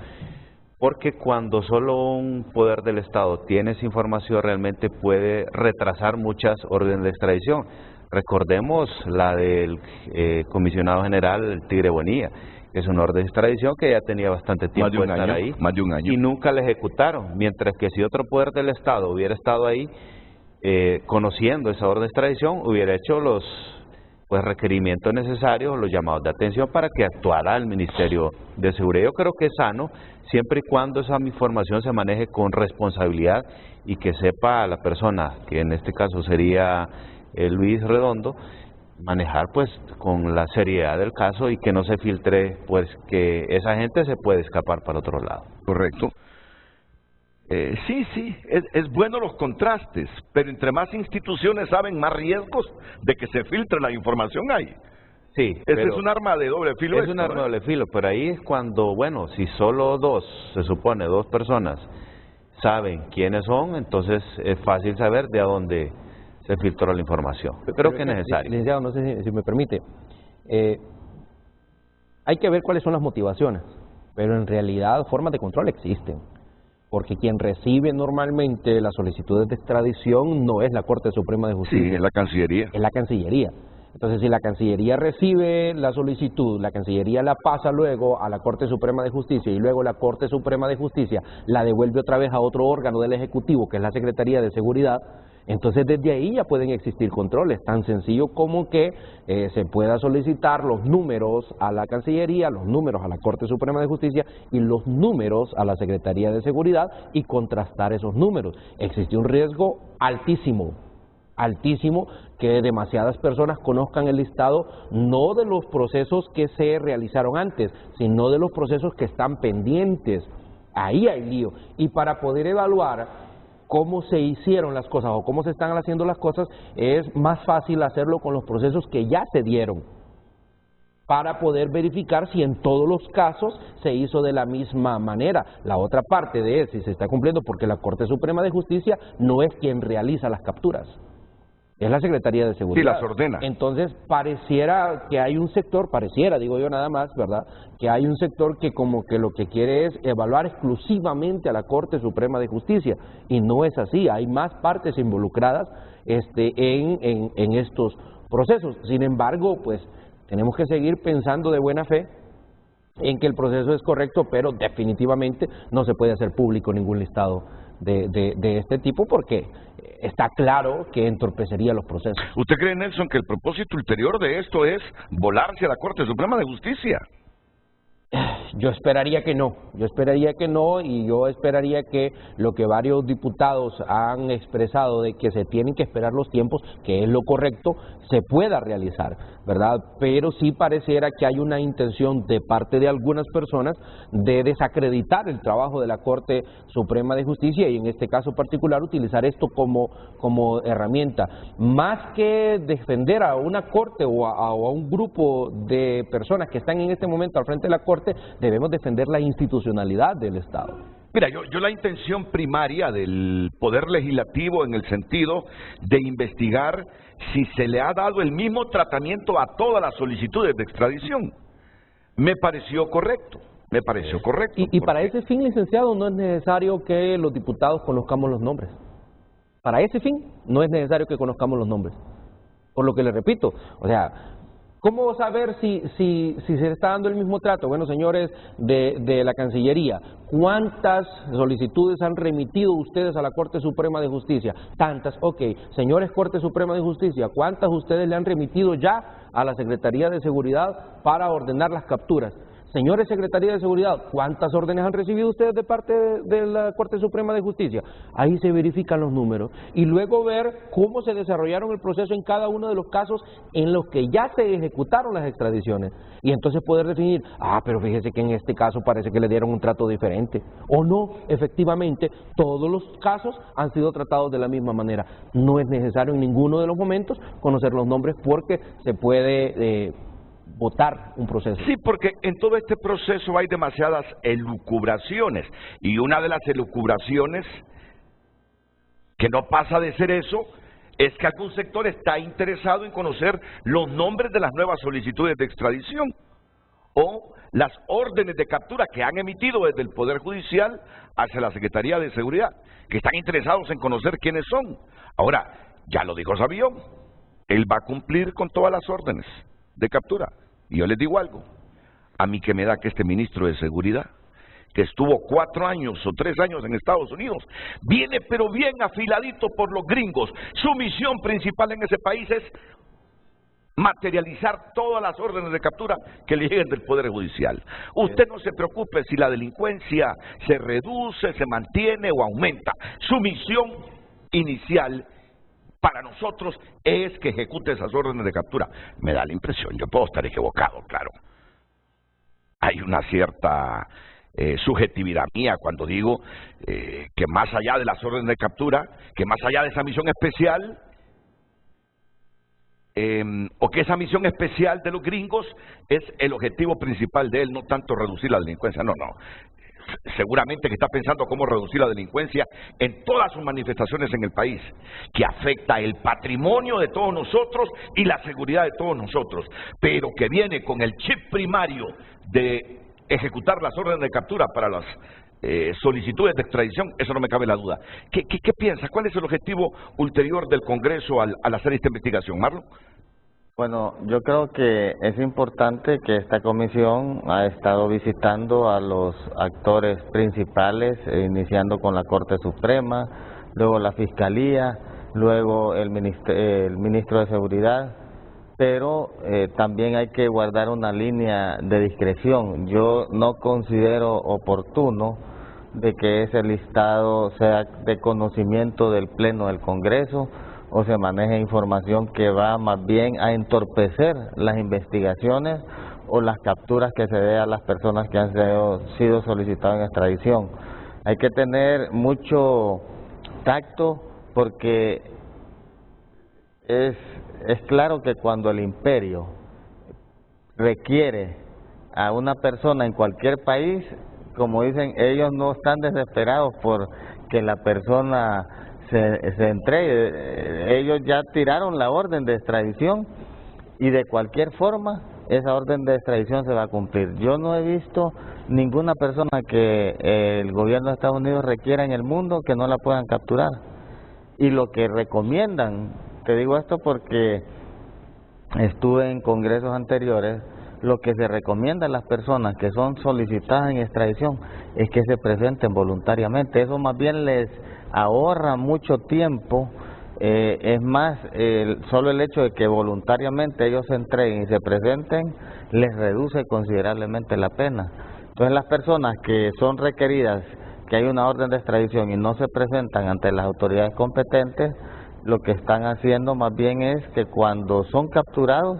porque cuando solo un poder del Estado tiene esa información realmente puede retrasar muchas órdenes de extradición. Recordemos la del comisionado general, el Tigre Bonilla, que es una orden de extradición que ya tenía bastante tiempo de estar ahí, más de un año, y nunca la ejecutaron, mientras que si otro poder del Estado hubiera estado ahí conociendo esa orden de extradición, hubiera hecho los requerimientos necesarios, los llamados de atención para que actuara el Ministerio de Seguridad. Yo creo que es sano, siempre y cuando esa información se maneje con responsabilidad y que sepa a la persona, que en este caso sería Luis Redondo, manejar pues con la seriedad del caso y que no se filtre pues que esa gente se puede escapar para otro lado. Correcto. Sí, es bueno los contrastes, pero entre más instituciones saben, más riesgos de que se filtre la información hay. Sí, es un arma de doble filo. Es un arma de doble filo, pero ahí es cuando, bueno, si solo se supone dos personas saben quiénes son, entonces es fácil saber de a dónde se filtró la información. Yo creo que es necesario. Licenciado, no sé si me permite. Hay que ver cuáles son las motivaciones, pero en realidad formas de control existen. Porque quien recibe normalmente las solicitudes de extradición no es la Corte Suprema de Justicia. Sí, es la Cancillería. Es la Cancillería. Entonces, si la Cancillería recibe la solicitud, la Cancillería la pasa luego a la Corte Suprema de Justicia y luego la Corte Suprema de Justicia la devuelve otra vez a otro órgano del Ejecutivo, que es la Secretaría de Seguridad, entonces desde ahí ya pueden existir controles, tan sencillo como que se pueda solicitar los números a la Cancillería, los números a la Corte Suprema de Justicia y los números a la Secretaría de Seguridad y contrastar esos números. Existe un riesgo altísimo que demasiadas personas conozcan el listado no de los procesos que se realizaron antes, sino de los procesos que están pendientes. Ahí hay lío. Y para poder evaluar cómo se hicieron las cosas o cómo se están haciendo las cosas, es más fácil hacerlo con los procesos que ya se dieron, para poder verificar si en todos los casos se hizo de la misma manera. La otra parte de si se está cumpliendo, porque la Corte Suprema de Justicia no es quien realiza las capturas, es la Secretaría de Seguridad. Sí, las ordena. Entonces, pareciera que hay un sector, digo yo nada más, ¿verdad?, que hay un sector que como que lo que quiere es evaluar exclusivamente a la Corte Suprema de Justicia, y no es así, hay más partes involucradas en estos procesos. Sin embargo, pues, tenemos que seguir pensando de buena fe en que el proceso es correcto, pero definitivamente no se puede hacer público ningún listado de este tipo, porque está claro que entorpecería los procesos. ¿Usted cree, Nelson, que el propósito ulterior de esto es volarse a la Corte Suprema de Justicia? Yo esperaría que no, y yo esperaría que lo que varios diputados han expresado de que se tienen que esperar los tiempos, que es lo correcto, se pueda realizar, ¿verdad? Pero sí pareciera que hay una intención de parte de algunas personas de desacreditar el trabajo de la Corte Suprema de Justicia y en este caso particular utilizar esto como herramienta. Más que defender a una Corte o a un grupo de personas que están en este momento al frente de la Corte, debemos defender la institucionalidad del Estado. Mira, yo la intención primaria del Poder Legislativo en el sentido de investigar si se le ha dado el mismo tratamiento a todas las solicitudes de extradición, me pareció correcto. Y para ese fin, licenciado, no es necesario que los diputados conozcamos los nombres. Para ese fin, no es necesario que conozcamos los nombres. Por lo que le repito, o sea, ¿cómo saber si se está dando el mismo trato? Bueno, señores de la Cancillería, ¿cuántas solicitudes han remitido ustedes a la Corte Suprema de Justicia? Tantas, ok. Señores Corte Suprema de Justicia, ¿cuántas ustedes le han remitido ya a la Secretaría de Seguridad para ordenar las capturas? Señores Secretaría de Seguridad, ¿cuántas órdenes han recibido ustedes de parte de la Corte Suprema de Justicia? Ahí se verifican los números y luego ver cómo se desarrollaron el proceso en cada uno de los casos en los que ya se ejecutaron las extradiciones y entonces poder definir, pero fíjese que en este caso parece que le dieron un trato diferente o no, efectivamente todos los casos han sido tratados de la misma manera. No es necesario en ninguno de los momentos conocer los nombres porque se puede votar un proceso. Sí, porque en todo este proceso hay demasiadas elucubraciones y una de las elucubraciones que no pasa de ser eso es que algún sector está interesado en conocer los nombres de las nuevas solicitudes de extradición o las órdenes de captura que han emitido desde el Poder Judicial hacia la Secretaría de Seguridad, que están interesados en conocer quiénes son. Ahora, ya lo dijo Sabión, él va a cumplir con todas las órdenes de captura. Y yo les digo algo, a mí que me da que este ministro de Seguridad, que estuvo 4 años o 3 años en Estados Unidos, viene pero bien afiladito por los gringos. Su misión principal en ese país es materializar todas las órdenes de captura que le lleguen del Poder Judicial. Usted no se preocupe si la delincuencia se reduce, se mantiene o aumenta. Su misión inicial para nosotros es que ejecute esas órdenes de captura. Me da la impresión, yo puedo estar equivocado, claro. Hay una cierta subjetividad mía cuando digo que más allá de las órdenes de captura, que más allá de esa misión especial, o que esa misión especial de los gringos es el objetivo principal de él, no tanto reducir la delincuencia, no. Seguramente que está pensando cómo reducir la delincuencia en todas sus manifestaciones en el país, que afecta el patrimonio de todos nosotros y la seguridad de todos nosotros, pero que viene con el chip primario de ejecutar las órdenes de captura para las solicitudes de extradición. Eso no me cabe la duda. ¿Qué piensas? ¿Cuál es el objetivo ulterior del Congreso al hacer esta investigación, Marlon? Bueno, yo creo que es importante que esta comisión ha estado visitando a los actores principales, iniciando con la Corte Suprema, luego la Fiscalía, luego el Ministro de Seguridad, pero también hay que guardar una línea de discreción. Yo no considero oportuno de que ese listado sea de conocimiento del Pleno del Congreso, o se maneja información que va más bien a entorpecer las investigaciones o las capturas que se dé a las personas que han sido solicitadas en extradición. Hay que tener mucho tacto porque es claro que cuando el imperio requiere a una persona en cualquier país, como dicen, ellos no están desesperados por que la persona se entregue. Ellos ya tiraron la orden de extradición y de cualquier forma esa orden de extradición se va a cumplir. Yo no he visto ninguna persona que el gobierno de Estados Unidos requiera en el mundo que no la puedan capturar. Y lo que recomiendan, te digo esto porque estuve en congresos anteriores, lo que se recomienda a las personas que son solicitadas en extradición es que se presenten voluntariamente. Eso más bien les ahorra mucho tiempo. Es más, solo el hecho de que voluntariamente ellos se entreguen y se presenten les reduce considerablemente la pena. Entonces las personas que son requeridas, que hay una orden de extradición y no se presentan ante las autoridades competentes, lo que están haciendo más bien es que cuando son capturados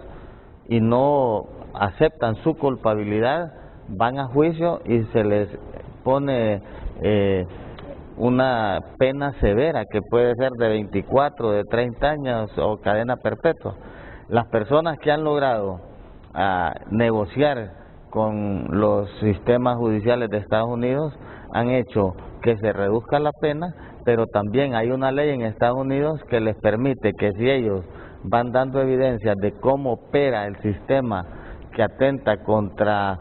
y no aceptan su culpabilidad, van a juicio y se les pone una pena severa que puede ser de 24, de 30 años o cadena perpetua. Las personas que han logrado negociar con los sistemas judiciales de Estados Unidos han hecho que se reduzca la pena, pero también hay una ley en Estados Unidos que les permite que si ellos van dando evidencias de cómo opera el sistema que atenta contra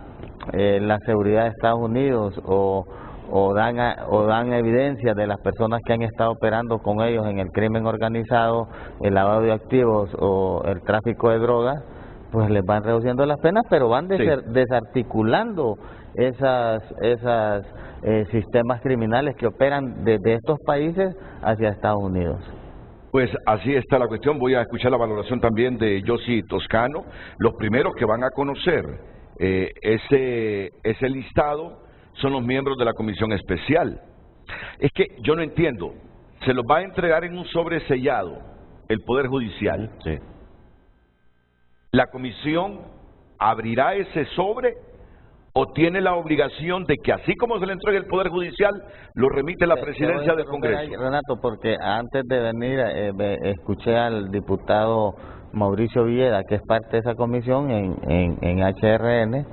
la seguridad de Estados Unidos o o dan evidencia de las personas que han estado operando con ellos en el crimen organizado, el lavado de activos o el tráfico de drogas, pues les van reduciendo las penas, pero van desarticulando esas sistemas criminales que operan desde estos países hacia Estados Unidos. Pues así está la cuestión. Voy a escuchar la valoración también de Yossi Toscano. Los primeros que van a conocer ese listado son los miembros de la comisión especial. Es que yo no entiendo, se los va a entregar en un sobre sellado el Poder Judicial. Sí. ¿La comisión abrirá ese sobre o tiene la obligación de que así como se le entregue el Poder Judicial, lo remite la presidencia del Congreso? Ahí, Renato, porque antes de venir escuché al diputado Mauricio Villeda, que es parte de esa comisión en HRN,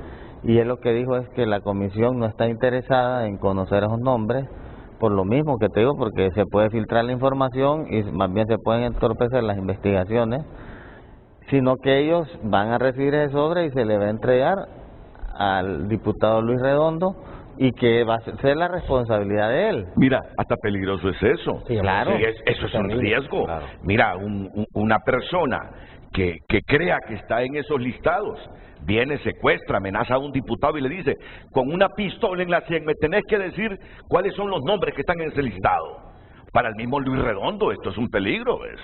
y él lo que dijo es que la comisión no está interesada en conocer esos nombres, por lo mismo que te digo, porque se puede filtrar la información y más bien se pueden entorpecer las investigaciones, sino que ellos van a recibir ese sobre y se le va a entregar al diputado Luis Redondo y que va a ser la responsabilidad de él. Mira, hasta peligroso es eso. Sí, claro. Sí, eso es un riesgo. Claro. Mira, una persona que crea que está en esos listados, viene, secuestra, amenaza a un diputado y le dice, con una pistola en la sien, me tenés que decir cuáles son los nombres que están en ese listado. Para el mismo Luis Redondo esto es un peligro, ¿ves?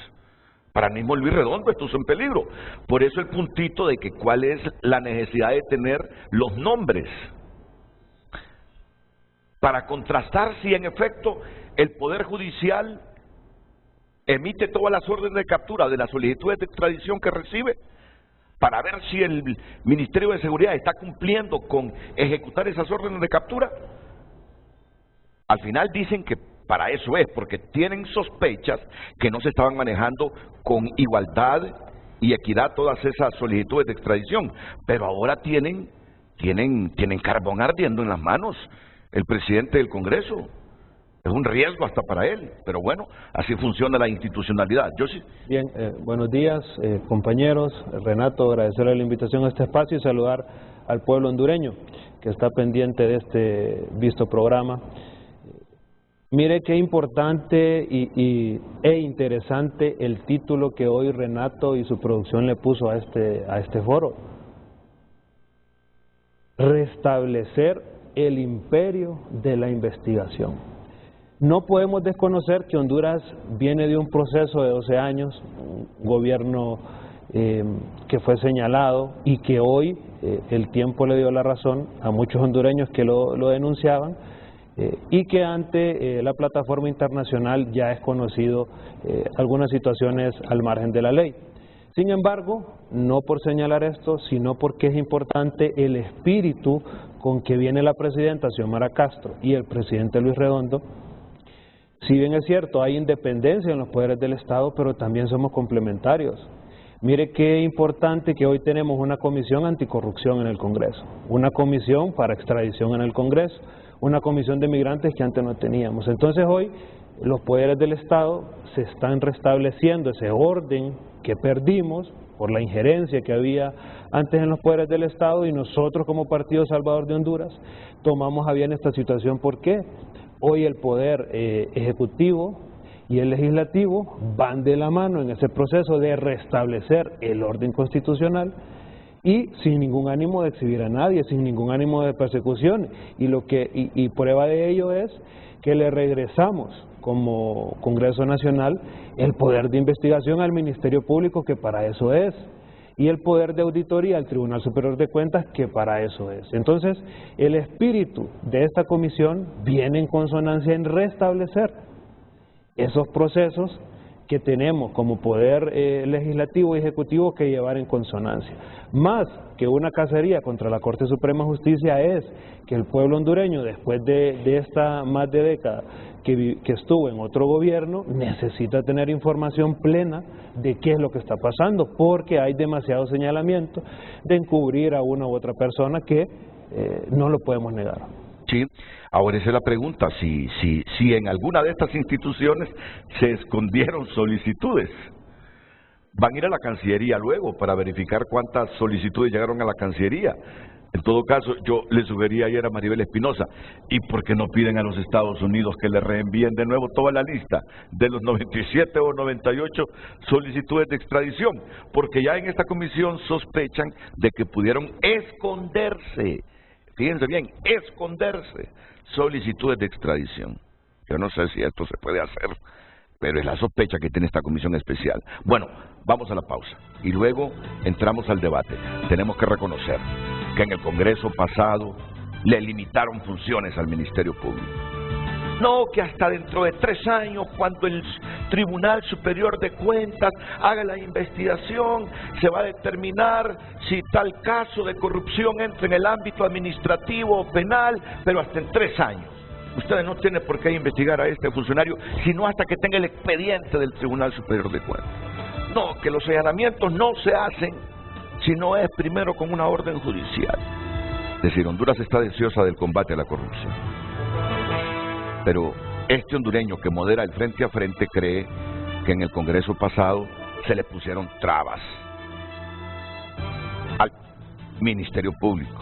Para el mismo Luis Redondo esto es un peligro. Por eso el puntito de que cuál es la necesidad de tener los nombres, para contrastar si en efecto el Poder Judicial emite todas las órdenes de captura de las solicitudes de extradición que recibe, para ver si el Ministerio de Seguridad está cumpliendo con ejecutar esas órdenes de captura. Al final dicen que para eso es, porque tienen sospechas que no se estaban manejando con igualdad y equidad todas esas solicitudes de extradición, pero ahora tienen carbón ardiendo en las manos el presidente del Congreso. Es un riesgo hasta para él, pero bueno, así funciona la institucionalidad. Yo sí. Bien, buenos días, compañeros. Renato, agradecerle la invitación a este espacio y saludar al pueblo hondureño que está pendiente de este visto programa. Mire qué importante e interesante el título que hoy Renato y su producción le puso a este foro. Restablecer el imperio de la investigación. No podemos desconocer que Honduras viene de un proceso de 12 años, un gobierno que fue señalado y que hoy el tiempo le dio la razón a muchos hondureños que lo denunciaban, y que ante la plataforma internacional ya es conocido algunas situaciones al margen de la ley. Sin embargo, no por señalar esto, sino porque es importante el espíritu con que viene la presidenta Xiomara Castro y el presidente Luis Redondo. Si bien es cierto, hay independencia en los poderes del Estado, pero también somos complementarios. Mire qué importante que hoy tenemos una comisión anticorrupción en el Congreso, una comisión para extradición en el Congreso, una comisión de migrantes que antes no teníamos. Entonces hoy los poderes del Estado se están restableciendo ese orden que perdimos por la injerencia que había antes en los poderes del Estado, y nosotros como Partido Salvador de Honduras tomamos a bien esta situación. ¿Por qué? Hoy el poder ejecutivo y el legislativo van de la mano en ese proceso de restablecer el orden constitucional y sin ningún ánimo de exhibir a nadie, sin ningún ánimo de persecución, y prueba de ello es que le regresamos como Congreso Nacional el poder de investigación al Ministerio Público, que para eso es, y el poder de auditoría al Tribunal Superior de Cuentas, que para eso es. Entonces, el espíritu de esta comisión viene en consonancia en restablecer esos procesos que tenemos como poder legislativo y ejecutivo que llevar en consonancia. Más que una cacería contra la Corte Suprema de Justicia es que el pueblo hondureño, después de esta más de década que estuvo en otro gobierno, necesita tener información plena de qué es lo que está pasando, porque hay demasiado señalamiento de encubrir a una u otra persona que no lo podemos negar. Sí, ahora esa es la pregunta, si en alguna de estas instituciones se escondieron solicitudes. Van a ir a la Cancillería luego para verificar cuántas solicitudes llegaron a la Cancillería. En todo caso, yo le sugerí ayer a Maribel Espinosa, ¿y por qué no piden a los Estados Unidos que le reenvíen de nuevo toda la lista de los 97 o 98 solicitudes de extradición? Porque ya en esta comisión sospechan de que pudieron esconderse, fíjense bien, esconderse solicitudes de extradición. Yo no sé si esto se puede hacer, pero es la sospecha que tiene esta comisión especial. Bueno, vamos a la pausa y luego entramos al debate. Tenemos que reconocer que en el Congreso pasado le limitaron funciones al Ministerio Público. No, que hasta dentro de 3 años, cuando el Tribunal Superior de Cuentas haga la investigación, se va a determinar si tal caso de corrupción entra en el ámbito administrativo o penal, pero hasta en 3 años. Ustedes no tienen por qué investigar a este funcionario, sino hasta que tenga el expediente del Tribunal Superior de Cuentas. No, que los allanamientos no se hacen si no es primero con una orden judicial. Es decir, Honduras está deseosa del combate a la corrupción. Pero este hondureño que modera el frente a frente cree que en el Congreso pasado se le pusieron trabas al Ministerio Público.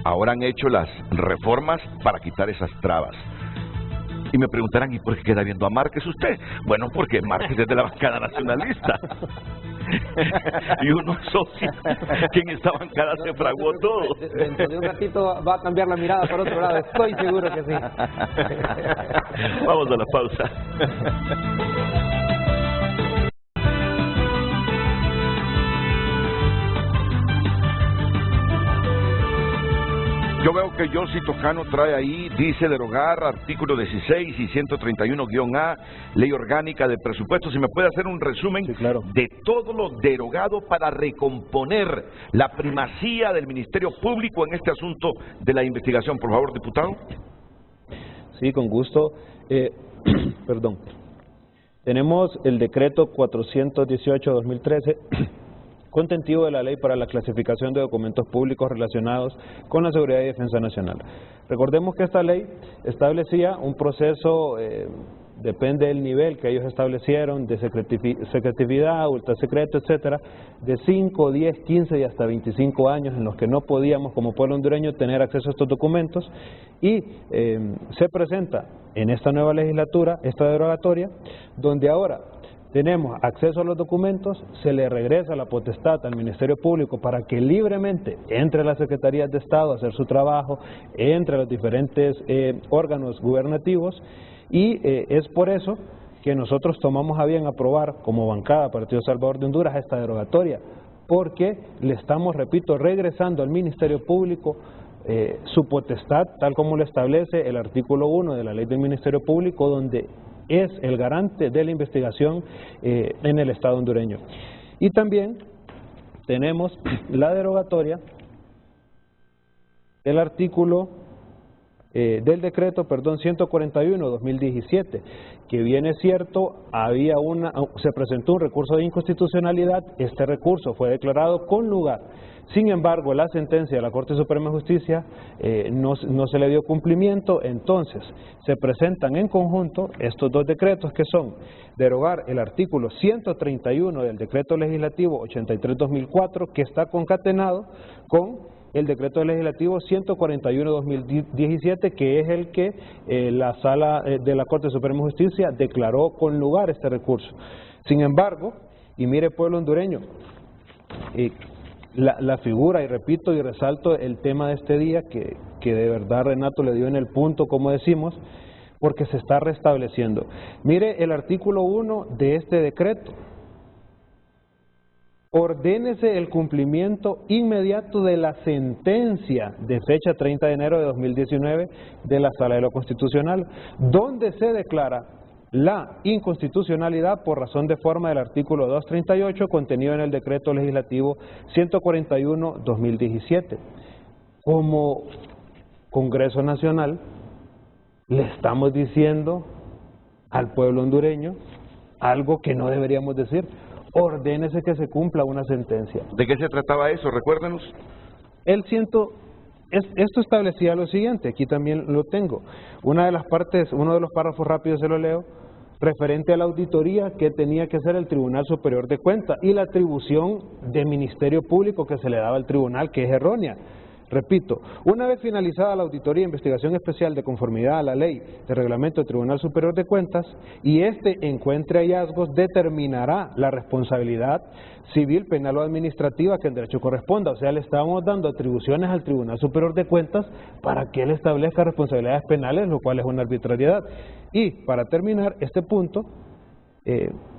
Ahora han hecho las reformas para quitar esas trabas. Y me preguntarán, ¿y por qué queda viendo a Márquez usted? Bueno, porque Márquez es de la bancada nacionalista. Y uno socio que en esta bancada se fraguó todo. Dentro de un ratito va a cambiar la mirada para otro lado, estoy seguro que sí. Vamos a la pausa. Yo veo que Yossi Toscano trae ahí, dice derogar artículo 16 y 131-A, ley orgánica de presupuesto. Si me puede hacer un resumen de todo lo derogado para recomponer la primacía del Ministerio Público en este asunto de la investigación, por favor, diputado. Sí, con gusto. Perdón. Tenemos el decreto 418-2013, contenido de la ley para la clasificación de documentos públicos relacionados con la seguridad y defensa nacional. Recordemos que esta ley establecía un proceso, depende del nivel que ellos establecieron, de secretividad, ultra secreto, etcétera, de 5, 10, 15 y hasta 25 años en los que no podíamos como pueblo hondureño tener acceso a estos documentos, y se presenta en esta nueva legislatura, esta derogatoria, donde ahora tenemos acceso a los documentos, se le regresa la potestad al Ministerio Público para que libremente entre las Secretarías de Estado a hacer su trabajo, entre los diferentes órganos gubernativos, y es por eso que nosotros tomamos a bien aprobar como bancada Partido Salvador de Honduras esta derogatoria, porque le estamos, repito, regresando al Ministerio Público su potestad, tal como lo establece el artículo 1 de la ley del Ministerio Público, donde es el garante de la investigación en el Estado hondureño. Y también tenemos la derogatoria del artículo del decreto, 141-2017, que bien es cierto, se presentó un recurso de inconstitucionalidad, este recurso fue declarado con lugar. Sin embargo, la sentencia de la Corte Suprema de Justicia no se le dio cumplimiento, entonces se presentan en conjunto estos dos decretos, que son derogar el artículo 131 del decreto legislativo 83-2004, que está concatenado con el decreto legislativo 141-2017, que es el que la Sala de la Corte Suprema de Justicia declaró con lugar este recurso. Sin embargo, y mire pueblo hondureño, la figura, y repito y resalto el tema de este día, que de verdad Renato le dio en el punto, como decimos, porque se está restableciendo. Mire el artículo 1 de este decreto. Ordénese el cumplimiento inmediato de la sentencia de fecha 30 de enero de 2019 de la Sala de lo Constitucional, donde se declara la inconstitucionalidad por razón de forma del artículo 238 contenido en el decreto legislativo 141-2017. Como Congreso Nacional le estamos diciendo al pueblo hondureño algo que no deberíamos decir. Ordénese que se cumpla una sentencia. ¿De qué se trataba eso? Recuérdenos. Esto establecía lo siguiente, aquí también lo tengo. Una de las partes, uno de los párrafos rápidos se lo leo, referente a la auditoría que tenía que hacer el Tribunal Superior de Cuentas y la atribución de Ministerio Público que se le daba al tribunal, que es errónea. Repito, una vez finalizada la auditoría e investigación especial de conformidad a la ley de reglamento del Tribunal Superior de Cuentas y encuentre hallazgos, determinará la responsabilidad civil, penal o administrativa que en derecho corresponda. O sea, le estamos dando atribuciones al Tribunal Superior de Cuentas para que él establezca responsabilidades penales, lo cual es una arbitrariedad. Y para terminar este punto,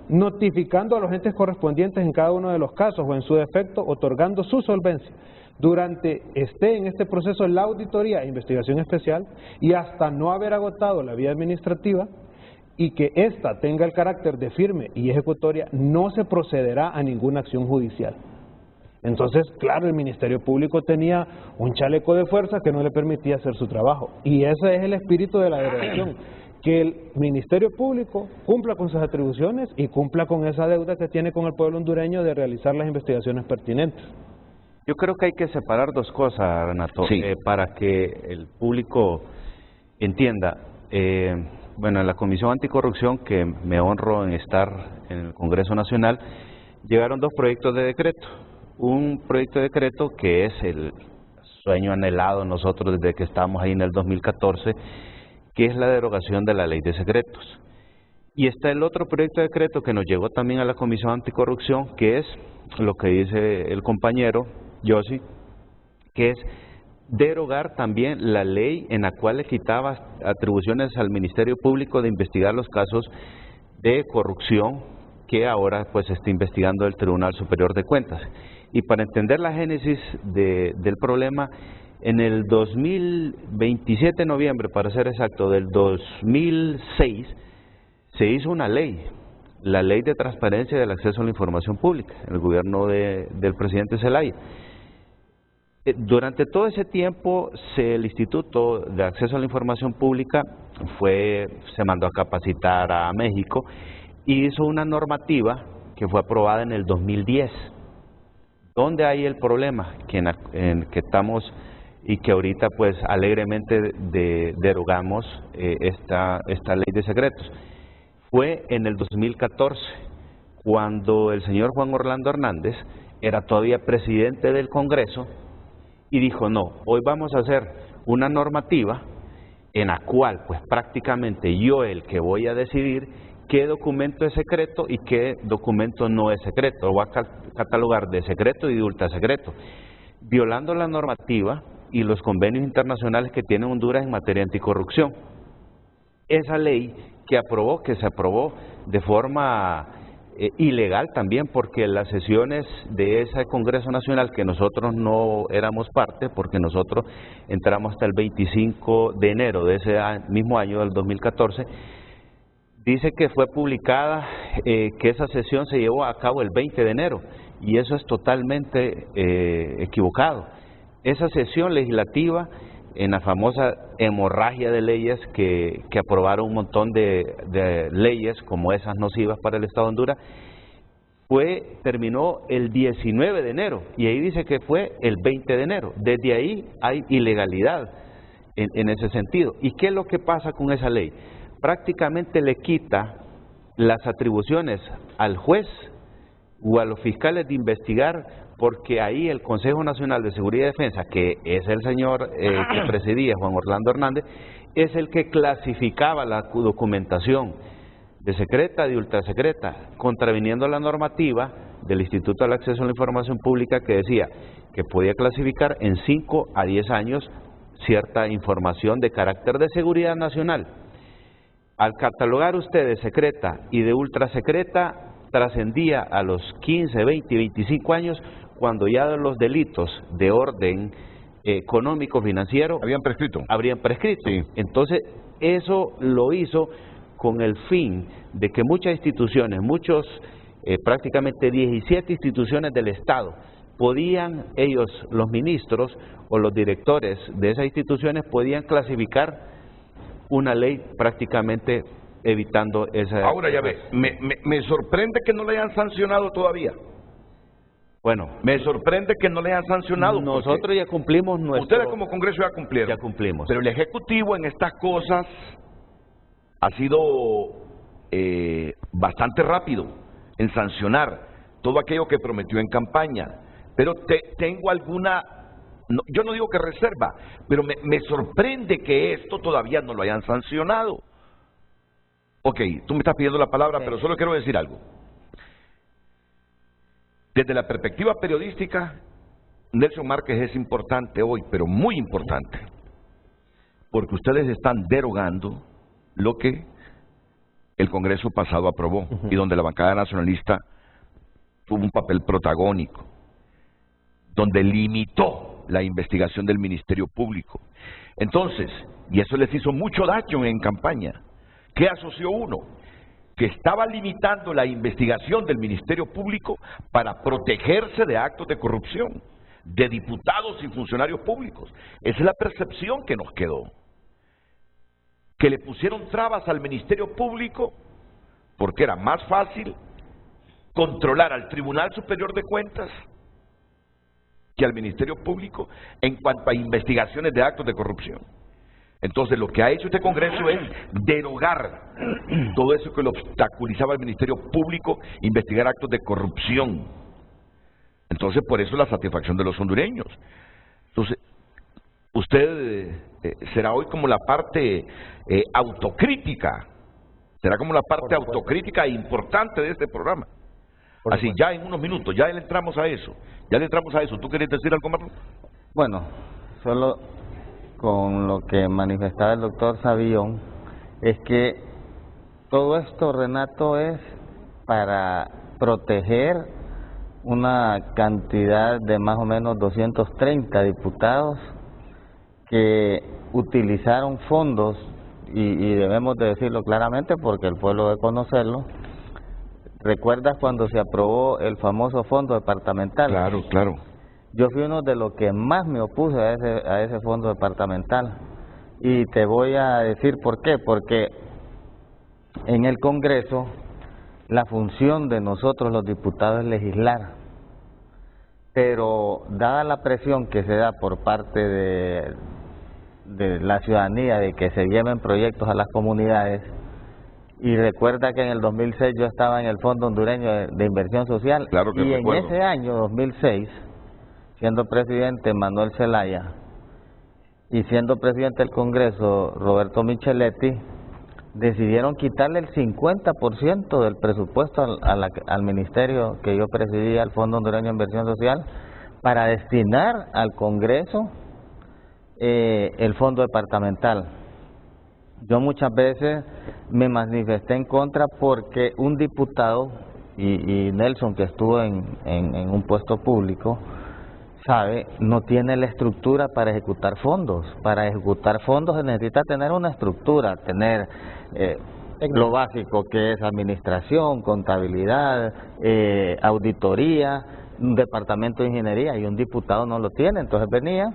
notificando a los entes correspondientes en cada uno de los casos o en su defecto, otorgando su solvencia durante en este proceso la auditoría e investigación especial y hasta no haber agotado la vía administrativa y que ésta tenga el carácter de firme y ejecutoria, no se procederá a ninguna acción judicial. Entonces, claro, el Ministerio Público tenía un chaleco de fuerza que no le permitía hacer su trabajo y ese es el espíritu de la derogación, que el Ministerio Público cumpla con sus atribuciones y cumpla con esa deuda que tiene con el pueblo hondureño de realizar las investigaciones pertinentes. Yo creo que hay que separar dos cosas, Renato, para que el público entienda. Bueno, en la Comisión Anticorrupción, que me honro en estar en el Congreso Nacional, llegaron dos proyectos de decreto. Un proyecto de decreto que es el sueño anhelado nosotros desde que estábamos ahí en el 2014, que es la derogación de la Ley de Secretos. Y está el otro proyecto de decreto que nos llegó también a la Comisión Anticorrupción, que es lo que dice el compañero Yossi, que es derogar también la ley en la cual le quitaba atribuciones al Ministerio Público de investigar los casos de corrupción que ahora pues está investigando el Tribunal Superior de Cuentas. Y para entender la génesis del problema, en el 27 de noviembre, para ser exacto, del 2006, se hizo una ley, la Ley de Transparencia del Acceso a la Información Pública, en el gobierno del presidente Zelaya. Durante todo ese tiempo, el Instituto de Acceso a la Información Pública se mandó a capacitar a México y hizo una normativa que fue aprobada en el 2010. ¿Dónde hay el problema? En que estamos y que ahorita pues alegremente derogamos esta ley de secretos. Fue en el 2014, cuando el señor Juan Orlando Hernández era todavía presidente del Congreso y dijo, no, hoy vamos a hacer una normativa en la cual pues prácticamente yo el que voy a decidir qué documento es secreto y qué documento no es secreto, lo voy a catalogar de secreto y de ultrasecreto, violando la normativa y los convenios internacionales que tiene Honduras en materia anticorrupción. Esa ley que se aprobó de forma ilegal también, porque las sesiones de ese Congreso Nacional, que nosotros no éramos parte, porque nosotros entramos hasta el 25 de enero de ese mismo año, del 2014, dice que fue publicada, que esa sesión se llevó a cabo el 20 de enero, y eso es totalmente equivocado. Esa sesión legislativa, en la famosa hemorragia de leyes que aprobaron un montón de leyes como esas nocivas para el Estado de Honduras, terminó el 19 de enero y ahí dice que fue el 20 de enero. Desde ahí hay ilegalidad en ese sentido. ¿Y qué es lo que pasa con esa ley? Prácticamente le quita las atribuciones al juez o a los fiscales de investigar, porque ahí el Consejo Nacional de Seguridad y Defensa, que es el señor que presidía, Juan Orlando Hernández, es el que clasificaba la documentación de secreta, de ultrasecreta, contraviniendo la normativa del Instituto del Acceso a la Información Pública, que decía que podía clasificar en 5 a 10 años cierta información de carácter de seguridad nacional. Al catalogar usted de secreta y de ultrasecreta, trascendía a los 15, 20 y 25 años, cuando ya los delitos de orden económico, financiero habrían prescrito. Sí. Entonces, eso lo hizo con el fin de que muchas instituciones, prácticamente 17 instituciones del Estado, podían ellos, los ministros o los directores de esas instituciones, podían clasificar una ley prácticamente evitando esa... Ahora ya ves, me sorprende que no le hayan sancionado todavía. Bueno, me sorprende que no le hayan sancionado. Nosotros ya cumplimos nuestro... Ustedes como Congreso ya cumplieron. Ya cumplimos. Pero el Ejecutivo en estas cosas ha sido bastante rápido en sancionar todo aquello que prometió en campaña. Pero tengo alguna yo no digo que reserva, pero me sorprende que esto todavía no lo hayan sancionado. Ok, tú me estás pidiendo la palabra, pero solo quiero decir algo. Desde la perspectiva periodística, Nelson Márquez es importante hoy, pero muy importante, porque ustedes están derogando lo que el Congreso pasado aprobó y donde la bancada nacionalista tuvo un papel protagónico, donde limitó la investigación del Ministerio Público. Entonces, y eso les hizo mucho daño en campaña, ¿qué asoció uno? Que estaba limitando la investigación del Ministerio Público para protegerse de actos de corrupción, de diputados y funcionarios públicos. Esa es la percepción que nos quedó. Que le pusieron trabas al Ministerio Público porque era más fácil controlar al Tribunal Superior de Cuentas que al Ministerio Público en cuanto a investigaciones de actos de corrupción. Entonces lo que ha hecho este Congreso es derogar todo eso que lo obstaculizaba al Ministerio Público investigar actos de corrupción. Entonces por eso la satisfacción de los hondureños. Entonces usted será hoy como la parte autocrítica, será como la parte autocrítica e importante de este programa. Así, ya en unos minutos, ya le entramos a eso. ¿Tú querías decir algo más? Bueno, solo con lo que manifestaba el doctor Savillón, es que todo esto, Renato, es para proteger una cantidad de más o menos 230 diputados que utilizaron fondos, y debemos de decirlo claramente porque el pueblo debe conocerlo. ¿Recuerdas cuando se aprobó el famoso fondo departamental? Claro, claro. Yo fui uno de los que más me opuse a ese fondo departamental. Y te voy a decir por qué. Porque en el Congreso la función de nosotros los diputados es legislar. Pero dada la presión que se da por parte de la ciudadanía de que se lleven proyectos a las comunidades, y recuerda que en el 2006 yo estaba en el Fondo Hondureño de Inversión Social, claro que y recuerdo. En ese año 2006, siendo presidente Manuel Zelaya y siendo presidente del Congreso Roberto Micheletti, decidieron quitarle el 50% del presupuesto al ministerio que yo presidía, al Fondo Hondureño de Inversión Social, para destinar al Congreso el fondo departamental. Yo muchas veces me manifesté en contra porque un diputado, y Nelson, que estuvo en un puesto público, sabe, no tiene la estructura para ejecutar fondos. Para ejecutar fondos se necesita tener una estructura, tener lo básico que es administración, contabilidad, auditoría, un departamento de ingeniería, y un diputado no lo tiene. Entonces venía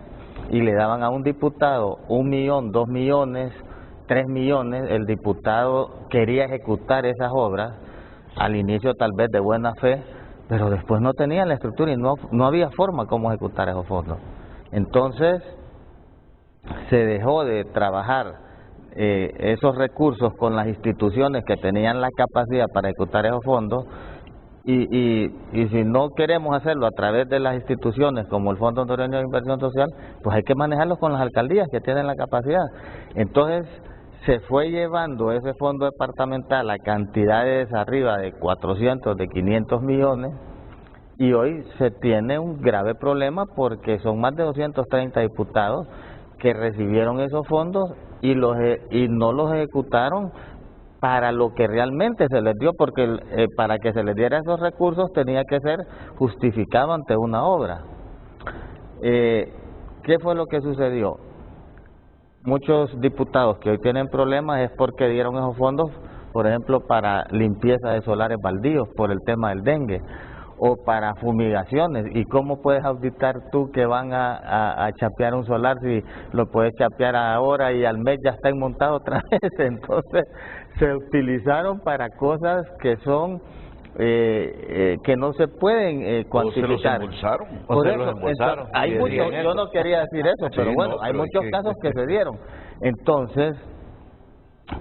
y le daban a un diputado 1 millón, 2 millones, 3 millones, el diputado quería ejecutar esas obras, al inicio tal vez de buena fe, pero después no tenía la estructura y no había forma como ejecutar esos fondos. Entonces se dejó de trabajar esos recursos con las instituciones que tenían la capacidad para ejecutar esos fondos, y si no queremos hacerlo a través de las instituciones como el Fondo Hondureño de Inversión Social, pues hay que manejarlos con las alcaldías que tienen la capacidad. Entonces se fue llevando ese fondo departamental a cantidades arriba de 400, de 500 millones, y hoy se tiene un grave problema porque son más de 230 diputados que recibieron esos fondos y no los ejecutaron para lo que realmente se les dio, porque para que se les diera esos recursos tenía que ser justificado ante una obra. ¿Qué fue lo que sucedió? Muchos diputados que hoy tienen problemas es porque dieron esos fondos, por ejemplo, para limpieza de solares baldíos por el tema del dengue, o para fumigaciones. ¿Y cómo puedes auditar tú que van a chapear un solar si lo puedes chapear ahora y al mes ya está montado otra vez? Entonces se utilizaron para cosas que son que no se pueden cuantificar. O se los embolsaron. Hay muchos, yo no quería decir eso, pero bueno, hay muchos casos que se dieron. Entonces,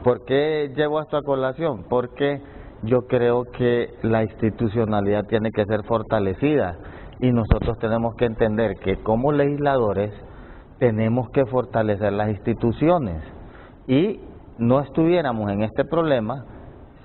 ¿por qué llevo esto a colación? Porque yo creo que la institucionalidad tiene que ser fortalecida, y nosotros tenemos que entender que como legisladores tenemos que fortalecer las instituciones y no estuviéramos en este problema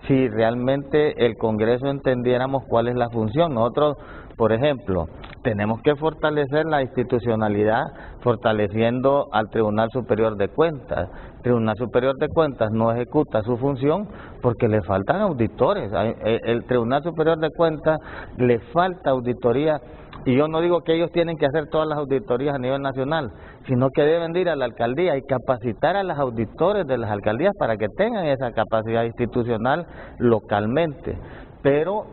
si realmente el Congreso entendiéramos cuál es la función. Nosotros, por ejemplo, tenemos que fortalecer la institucionalidad fortaleciendo al Tribunal Superior de Cuentas. El Tribunal Superior de Cuentas no ejecuta su función porque le faltan auditores. El Tribunal Superior de Cuentas le falta auditoría, y yo no digo que ellos tienen que hacer todas las auditorías a nivel nacional, sino que deben ir a la alcaldía y capacitar a los auditores de las alcaldías para que tengan esa capacidad institucional localmente. Pero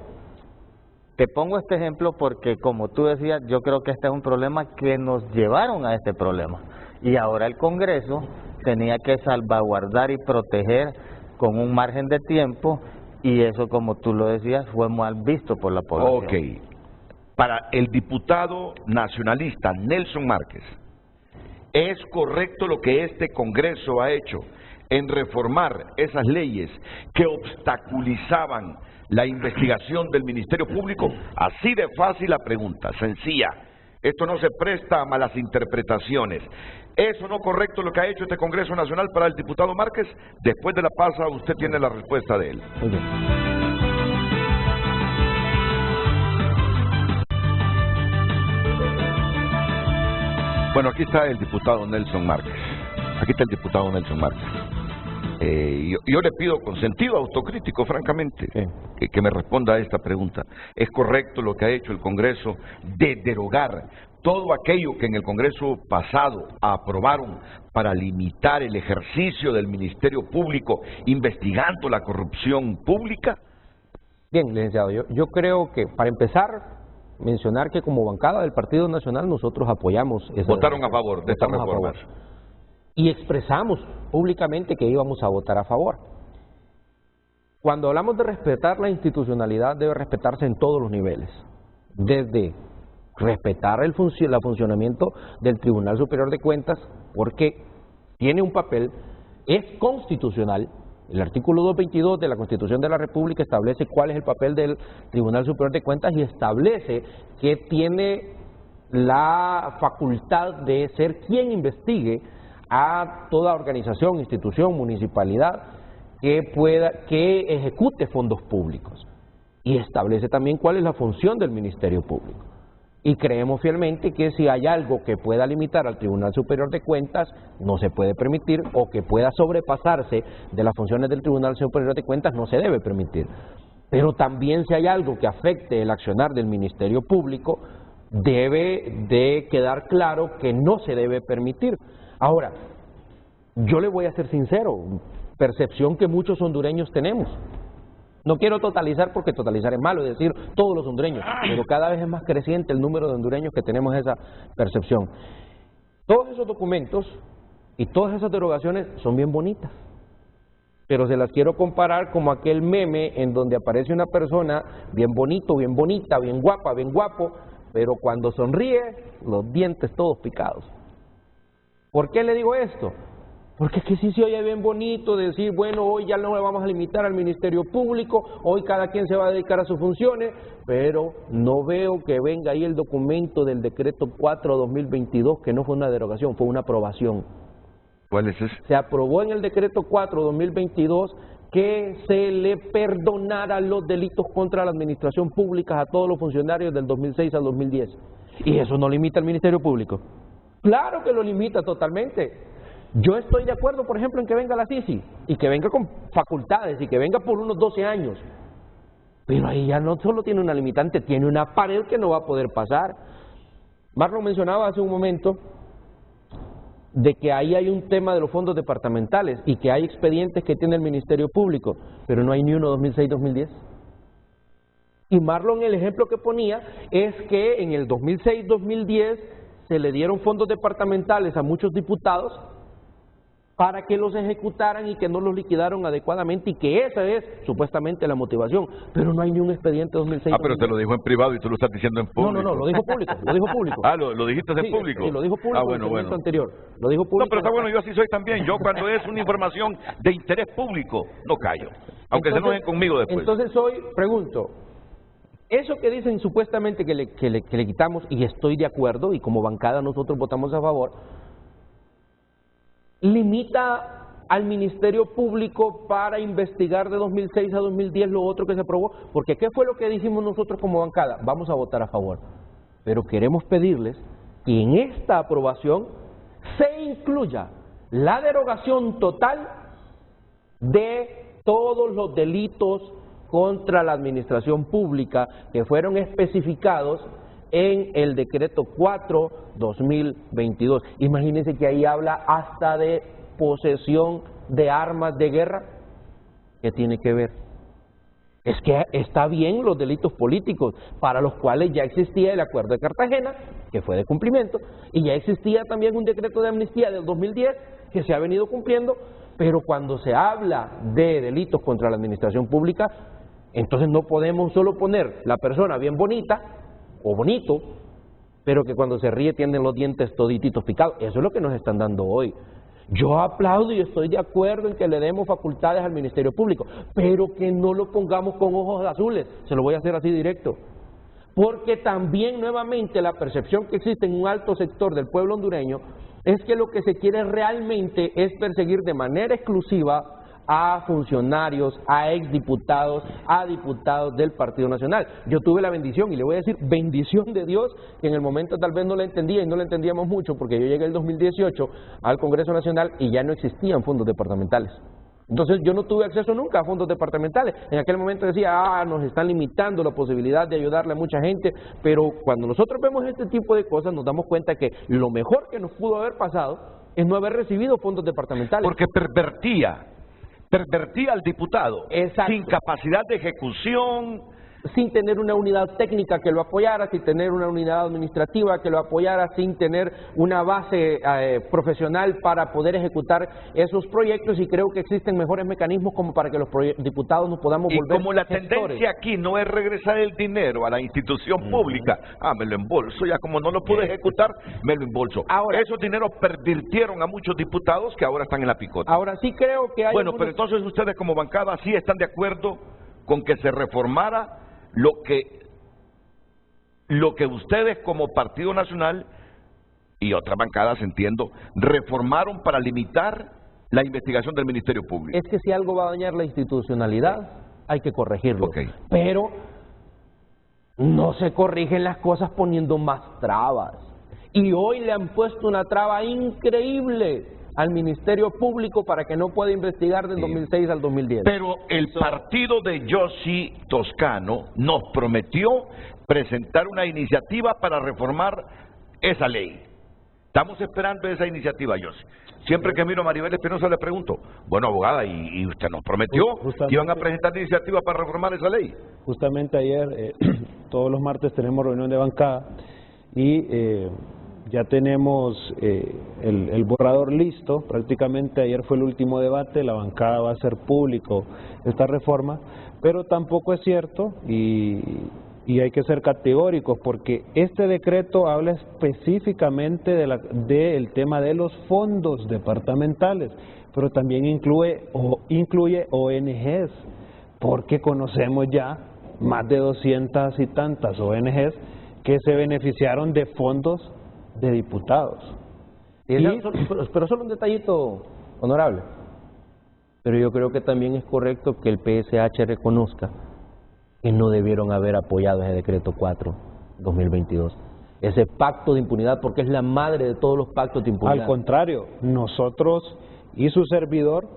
te pongo este ejemplo porque, como tú decías, yo creo que este es un problema que nos llevaron a este problema. Y ahora el Congreso tenía que salvaguardar y proteger con un margen de tiempo, y eso, como tú lo decías, fue mal visto por la población. Ok. Para el diputado nacionalista Nelson Márquez, ¿es correcto lo que este Congreso ha hecho en reformar esas leyes que obstaculizaban la investigación del Ministerio Público? Así de fácil la pregunta, sencilla. Esto no se presta a malas interpretaciones. ¿Es o no correcto lo que ha hecho este Congreso Nacional para el diputado Márquez? Después de la pausa usted tiene la respuesta de él. Muy bien. Bueno, aquí está el diputado Nelson Márquez. Aquí está el diputado Nelson Márquez. Yo le pido con sentido autocrítico, francamente, que me responda a esta pregunta. ¿Es correcto lo que ha hecho el Congreso de derogar todo aquello que en el Congreso pasado aprobaron para limitar el ejercicio del Ministerio Público investigando la corrupción pública? Bien, licenciado, yo creo que, para empezar, mencionar que como bancada del Partido Nacional nosotros apoyamos esa votaron a favor de estas reformas y expresamos públicamente que íbamos a votar a favor. Cuando hablamos de respetar la institucionalidad, debe respetarse en todos los niveles, desde respetar el funcionamiento del Tribunal Superior de Cuentas, porque tiene un papel, es constitucional. El artículo 222 de la Constitución de la República establece cuál es el papel del Tribunal Superior de Cuentas y establece que tiene la facultad de ser quien investigue a toda organización, institución, municipalidad que ejecute fondos públicos, y establece también cuál es la función del Ministerio Público. Y creemos fielmente que si hay algo que pueda limitar al Tribunal Superior de Cuentas, no se puede permitir, o que pueda sobrepasarse de las funciones del Tribunal Superior de Cuentas, no se debe permitir. Pero también si hay algo que afecte el accionar del Ministerio Público, debe de quedar claro que no se debe permitir. Ahora, yo le voy a ser sincero, percepción que muchos hondureños tenemos. No quiero totalizar porque totalizar es malo, es decir, todos los hondureños, pero cada vez es más creciente el número de hondureños que tenemos esa percepción. Todos esos documentos y todas esas derogaciones son bien bonitas, pero se las quiero comparar como aquel meme en donde aparece una persona bien bonito, bien bonita, bien guapa, bien guapo, pero cuando sonríe, los dientes todos picados. ¿Por qué le digo esto? Porque es que sí se oye bien bonito decir, bueno, hoy ya no le vamos a limitar al Ministerio Público, hoy cada quien se va a dedicar a sus funciones, pero no veo que venga ahí el documento del Decreto 4/2022, que no fue una derogación, fue una aprobación. ¿Cuál es ese? Se aprobó en el Decreto 4/2022 que se le perdonara los delitos contra la administración pública a todos los funcionarios del 2006 al 2010. ¿Y eso no limita al Ministerio Público? Claro que lo limita totalmente. Yo estoy de acuerdo, por ejemplo, en que venga la CICI y que venga con facultades y que venga por unos 12 años. Pero ahí ya no solo tiene una limitante, tiene una pared que no va a poder pasar. Marlon mencionaba hace un momento de que ahí hay un tema de los fondos departamentales y que hay expedientes que tiene el Ministerio Público, pero no hay ni uno 2006-2010. Y Marlon, el ejemplo que ponía es que en el 2006-2010 se le dieron fondos departamentales a muchos diputados para que los ejecutaran y que no los liquidaron adecuadamente, y que esa es supuestamente la motivación, pero no hay ni un expediente 2006. Ah, pero te lo dijo en privado y tú lo estás diciendo en público. No, lo dijo público, lo dijo público. Ah, lo dijiste en público. Sí, lo dijo público. Ah, bueno, en el anterior. Lo dijo público. No, pero está bueno, yo así soy también. Yo cuando es una información de interés público, no callo, aunque entonces, se enojen conmigo después. Entonces hoy pregunto, Eso que dicen supuestamente que le quitamos, y estoy de acuerdo, y como bancada nosotros votamos a favor, limita al Ministerio Público para investigar de 2006 a 2010 lo otro que se aprobó, porque ¿qué fue lo que dijimos nosotros como bancada? Vamos a votar a favor, pero queremos pedirles que en esta aprobación se incluya la derogación total de todos los delitos contra la administración pública que fueron especificados en el decreto 4/2022. Imagínense que ahí habla hasta de posesión de armas de guerra. ¿Qué tiene que ver? Es que está bien los delitos políticos, para los cuales ya existía el Acuerdo de Cartagena, que fue de cumplimiento, y ya existía también un decreto de amnistía del 2010, que se ha venido cumpliendo, pero cuando se habla de delitos contra la administración pública, entonces no podemos solo poner la persona bien bonita, o bonito, pero que cuando se ríe tienen los dientes todititos picados. Eso es lo que nos están dando hoy. Yo aplaudo y estoy de acuerdo en que le demos facultades al Ministerio Público, pero que no lo pongamos con ojos azules, se lo voy a hacer así directo. Porque también nuevamente la percepción que existe en un alto sector del pueblo hondureño es que lo que se quiere realmente es perseguir de manera exclusiva a funcionarios, a exdiputados, a diputados del Partido Nacional. Yo tuve la bendición, y le voy a decir bendición de Dios, que en el momento tal vez no la entendía y no la entendíamos mucho, porque yo llegué el 2018 al Congreso Nacional y ya no existían fondos departamentales. Entonces yo no tuve acceso nunca a fondos departamentales. En aquel momento decía, nos están limitando la posibilidad de ayudarle a mucha gente, pero cuando nosotros vemos este tipo de cosas nos damos cuenta que lo mejor que nos pudo haber pasado es no haber recibido fondos departamentales. Porque pervertía al diputado. Exacto. Sin capacidad de ejecución, sin tener una unidad técnica que lo apoyara, sin tener una unidad administrativa que lo apoyara, sin tener una base profesional para poder ejecutar esos proyectos, y creo que existen mejores mecanismos como para que los diputados nos podamos volver gestores. Y como la gestores. tendencia aquí no es regresar el dinero a la institución pública, me lo embolso, ya como no lo pude ejecutar, me lo embolso. Ahora, esos dineros pervirtieron a muchos diputados que ahora están en la picota. Ahora sí creo que hay... Bueno, pero entonces ustedes como bancada sí están de acuerdo con que se reformara lo que ustedes como Partido Nacional y otras bancadas, entiendo, reformaron para limitar la investigación del Ministerio Público. Es que si algo va a dañar la institucionalidad, hay que corregirlo. Okay. Pero no se corrigen las cosas poniendo más trabas. Y hoy le han puesto una traba increíble al Ministerio Público para que no pueda investigar del 2006 al 2010. Pero el partido de Yossi Toscano nos prometió presentar una iniciativa para reformar esa ley. Estamos esperando esa iniciativa, Yossi. Siempre que miro a Maribel Espinosa le pregunto, bueno, abogada, ¿y usted nos prometió que iban a presentar iniciativa para reformar esa ley? Justamente ayer, todos los martes tenemos reunión de bancada y... ya tenemos el borrador listo, prácticamente ayer fue el último debate, la bancada va a hacer público esta reforma, pero tampoco es cierto y hay que ser categóricos porque este decreto habla específicamente del tema de los fondos departamentales, pero también incluye ONGs, porque conocemos ya más de 200 y tantas ONGs que se beneficiaron de fondos de diputados. Pero solo un detallito, honorable. Pero yo creo que también es correcto que el PSH reconozca que no debieron haber apoyado ese decreto 4/2022. Ese pacto de impunidad, porque es la madre de todos los pactos de impunidad. Al contrario, nosotros y su servidor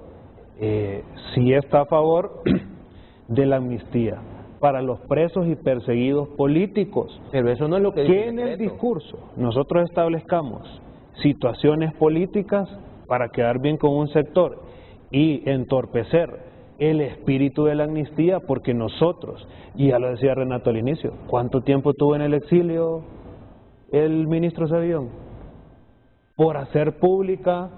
sí está a favor de la amnistía para los presos y perseguidos políticos. Pero eso no es lo que dice que en el discurso nosotros establezcamos situaciones políticas para quedar bien con un sector y entorpecer el espíritu de la amnistía, porque nosotros, y ya lo decía Renato al inicio, ¿cuánto tiempo tuvo en el exilio el ministro Sabión? Por hacer públicas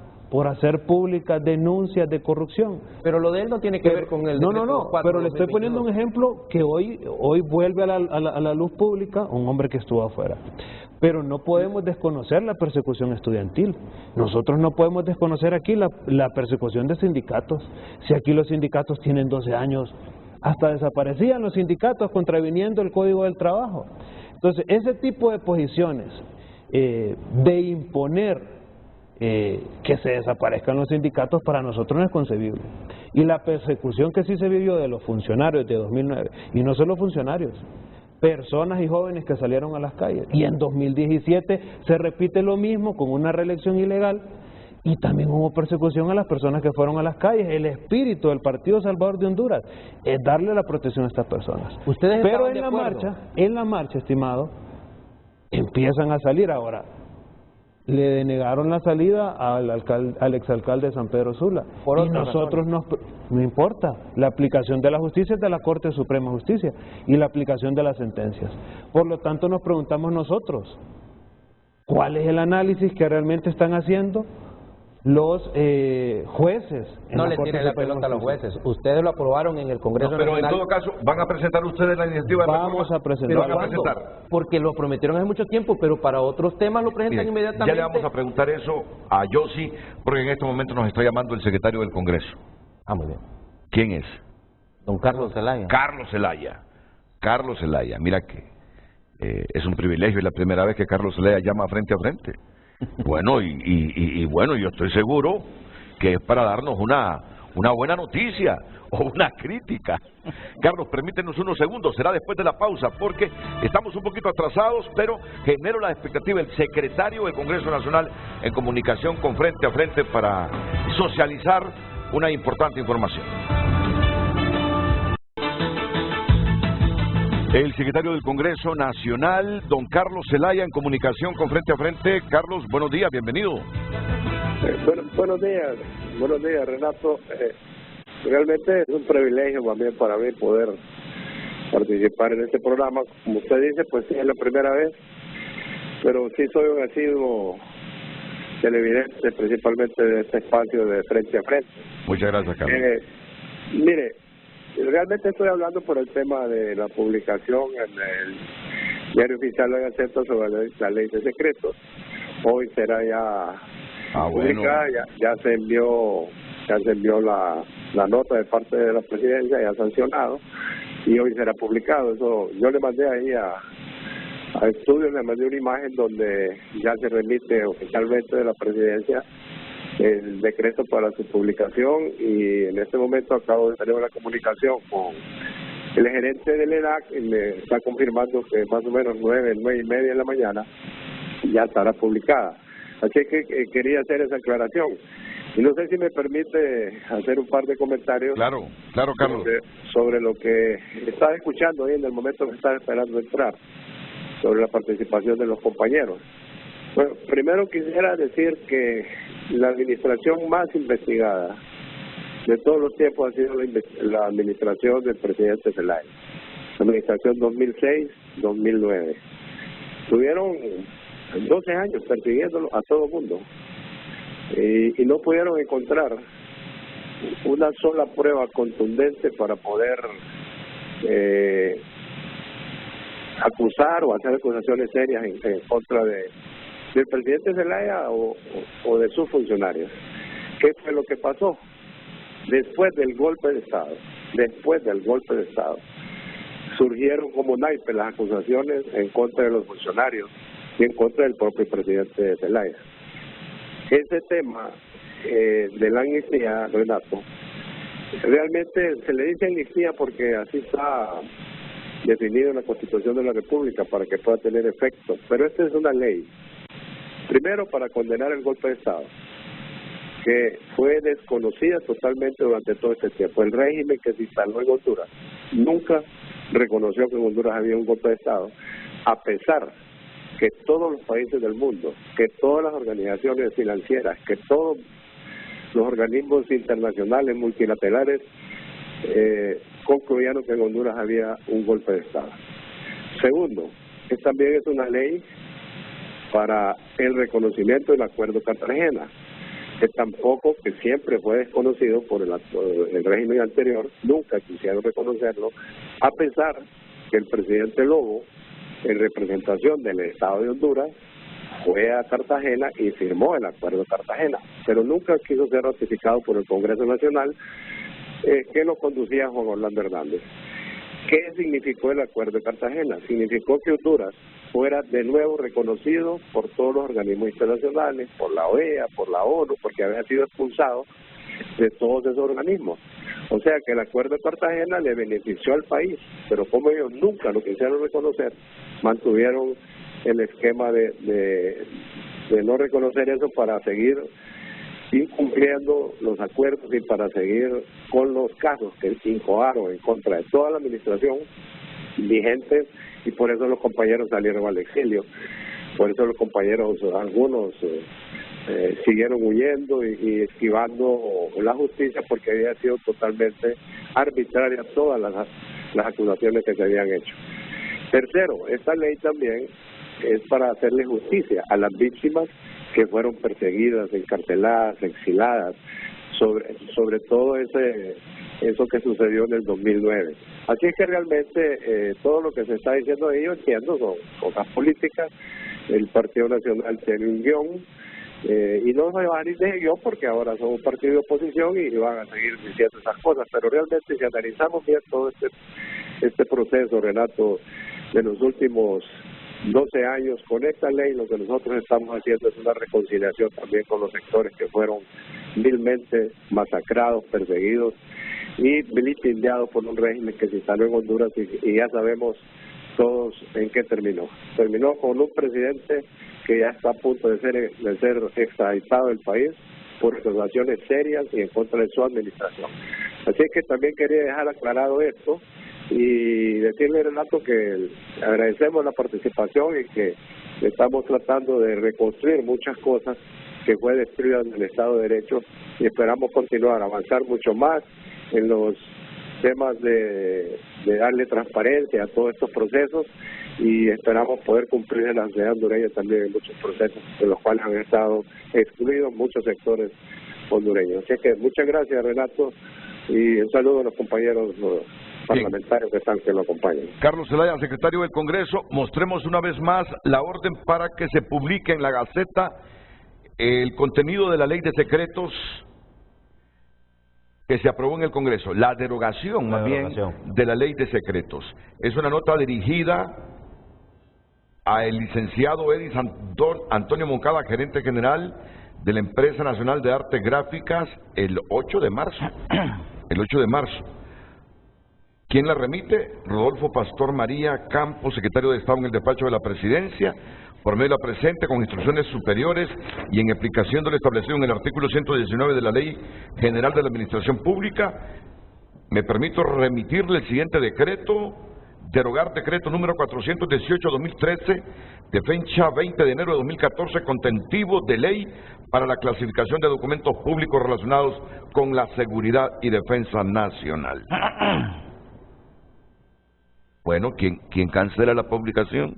denuncias de corrupción. Pero lo de él no tiene que ver con el No, pero le estoy poniendo un ejemplo que hoy vuelve a la luz pública, un hombre que estuvo afuera. Pero no podemos desconocer la persecución estudiantil. Nosotros no podemos desconocer aquí la persecución de sindicatos. Si aquí los sindicatos tienen 12 años hasta desaparecían los sindicatos contraviniendo el Código del Trabajo. Entonces, ese tipo de posiciones de imponer que se desaparezcan los sindicatos para nosotros no es concebible. Y la persecución que sí se vivió de los funcionarios de 2009, y no solo funcionarios, personas y jóvenes que salieron a las calles. Y en 2017 se repite lo mismo con una reelección ilegal y también hubo persecución a las personas que fueron a las calles. El espíritu del Partido Salvador de Honduras es darle la protección a estas personas. Pero en la marcha, estimado, empiezan a salir ahora. Le denegaron la salida al exalcalde de San Pedro Sula. Y nosotros no importa, la aplicación de la justicia es de la Corte Suprema de Justicia y la aplicación de las sentencias. Por lo tanto, nos preguntamos nosotros, ¿cuál es el análisis que realmente están haciendo los jueces? No le tiren la pelota a los jueces. Ustedes lo aprobaron en el Congreso Pero Nacional. en todo caso, ¿van a presentar ustedes la iniciativa? Vamos a presentar. Porque lo prometieron hace mucho tiempo, pero para otros temas lo presentan inmediatamente. Ya le vamos a preguntar eso a Yossi, porque en este momento nos está llamando el secretario del Congreso. Ah, muy bien. ¿Quién es? Don Carlos Zelaya. Carlos Zelaya. Carlos Zelaya. Mira que es un privilegio, es la primera vez que Carlos Zelaya llama frente a frente. Bueno, y bueno, yo estoy seguro que es para darnos una buena noticia o una crítica. Carlos, permítenos unos segundos, será después de la pausa, porque estamos un poquito atrasados, pero genero la expectativa. El secretario del Congreso Nacional en comunicación con Frente a Frente para socializar una importante información. El secretario del Congreso Nacional, don Carlos Zelaya, en comunicación con Frente a Frente. Carlos, buenos días, bienvenido. Buenos días, Renato. Realmente es un privilegio también para mí poder participar en este programa. Como usted dice, pues sí, es la primera vez, pero sí soy un asiduo televidente, principalmente de este espacio de Frente a Frente. Muchas gracias, Carlos. Mire, realmente estoy hablando por el tema de la publicación en el Diario Oficial de Gaceta sobre la ley de secretos. Hoy será ya publicada, ya se envió la nota de parte de la presidencia, ya sancionado, y hoy será publicado. Eso yo le mandé ahí a estudios, le mandé una imagen donde ya se remite oficialmente de la presidencia el decreto para su publicación, y en este momento acabo de tener una comunicación con el gerente del EDAC y me está confirmando que más o menos 9:30 de la mañana ya estará publicada. Así que quería hacer esa aclaración. Y no sé si me permite hacer un par de comentarios. Claro, Carlos. Sobre lo que estaba escuchando ahí en el momento que estaba esperando entrar, sobre la participación de los compañeros. Bueno, primero quisiera decir que la administración más investigada de todos los tiempos ha sido la administración del presidente Zelaya, la administración 2006-2009. Tuvieron 12 años persiguiéndolo a todo mundo y no pudieron encontrar una sola prueba contundente para poder acusar o hacer acusaciones serias en contra del presidente Zelaya o de sus funcionarios. ¿Qué fue lo que pasó? Después del golpe de Estado, surgieron como naipes las acusaciones en contra de los funcionarios y en contra del propio presidente Zelaya. Ese tema de la amnistía, Renato, realmente se le dice amnistía porque así está definido en la Constitución de la República para que pueda tener efecto, pero esta es una ley, primero para condenar el golpe de Estado, que fue desconocida totalmente durante todo este tiempo. El régimen que se instaló en Honduras nunca reconoció que en Honduras había un golpe de Estado, a pesar que todos los países del mundo, que todas las organizaciones financieras, que todos los organismos internacionales, multilaterales, concluyeron que en Honduras había un golpe de Estado. Segundo, que también es una ley para el reconocimiento del Acuerdo Cartagena, que tampoco, que siempre fue desconocido por el régimen anterior, nunca quisieron reconocerlo, a pesar que el presidente Lobo, en representación del Estado de Honduras, fue a Cartagena y firmó el Acuerdo de Cartagena, pero nunca quiso ser ratificado por el Congreso Nacional que lo conducía Juan Orlando Hernández. ¿Qué significó el Acuerdo de Cartagena? Significó que Honduras fuera de nuevo reconocido por todos los organismos internacionales, por la OEA, por la ONU, porque había sido expulsado de todos esos organismos. O sea que el Acuerdo de Cartagena le benefició al país, pero como ellos nunca lo quisieron reconocer, mantuvieron el esquema de no reconocer eso para seguir incumpliendo los acuerdos y para seguir con los casos que incoaron en contra de toda la administración vigente, y por eso los compañeros salieron al exilio, por eso los compañeros, algunos siguieron huyendo y esquivando la justicia, porque había sido totalmente arbitraria todas las acusaciones que se habían hecho. Tercero, esta ley también es para hacerle justicia a las víctimas que fueron perseguidas, encarceladas, exiladas, sobre todo eso que sucedió en el 2009. Así es que realmente todo lo que se está diciendo de ellos, entiendo, son cosas políticas. El Partido Nacional tiene un guión, y no se van a ir de guión porque ahora son un partido de oposición y van a seguir diciendo esas cosas, pero realmente si analizamos bien todo este proceso, Renato, de los últimos 12 años con esta ley, lo que nosotros estamos haciendo es una reconciliación también con los sectores que fueron vilmente masacrados, perseguidos y vilipendiados por un régimen que se instaló en Honduras, y ya sabemos todos en qué terminó. Terminó con un presidente que ya está a punto de ser extraditado del país por acusaciones serias y en contra de su administración. Así que también quería dejar aclarado esto y decirle, Renato, que agradecemos la participación y que estamos tratando de reconstruir muchas cosas que fue destruida en el Estado de Derecho, y esperamos continuar, avanzar mucho más en los temas de darle transparencia a todos estos procesos, y esperamos poder cumplir en la sociedad hondureña también en muchos procesos de los cuales han estado excluidos muchos sectores hondureños. Así que muchas gracias, Renato, y un saludo a los compañeros parlamentarios que lo acompañan. Carlos Zelaya, secretario del Congreso, mostremos una vez más la orden para que se publique en la Gaceta el contenido de la Ley de Secretos que se aprobó en el Congreso, la derogación de la Ley de Secretos. Es una nota dirigida al licenciado Edis Antonio Moncada, gerente general de la Empresa Nacional de Artes Gráficas, el 8 de marzo. El 8 de marzo. ¿Quién la remite? Rodolfo Pastor María Campos, secretario de Estado en el despacho de la Presidencia, por medio de la presente, con instrucciones superiores y en aplicación de lo establecido en el artículo 119 de la Ley General de la Administración Pública, me permito remitirle el siguiente decreto: derogar decreto número 418-2013, de fecha 20 de enero de 2014, contentivo de ley para la clasificación de documentos públicos relacionados con la seguridad y defensa nacional. Bueno, ¿quién cancela la publicación?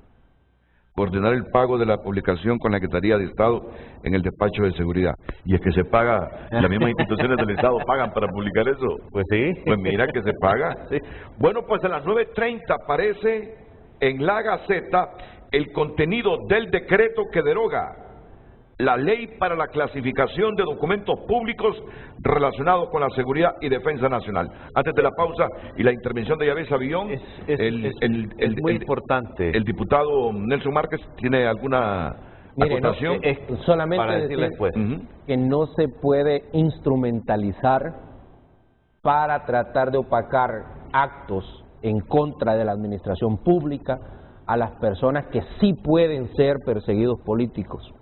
Coordinar el pago de la publicación con la Secretaría de Estado en el despacho de seguridad. Y es que se paga, las mismas instituciones del Estado pagan para publicar eso. Pues sí. Pues mira que se paga. Sí. Bueno, pues a las 9:30 aparece en la Gaceta el contenido del decreto que deroga la ley para la clasificación de documentos públicos relacionados con la seguridad y defensa nacional. Antes de la pausa y la intervención de Yavés Avillón, es muy importante. El diputado Nelson Márquez tiene alguna acotación. Solamente para decirle después que no se puede instrumentalizar para tratar de opacar actos en contra de la administración pública a las personas que sí pueden ser perseguidos políticos.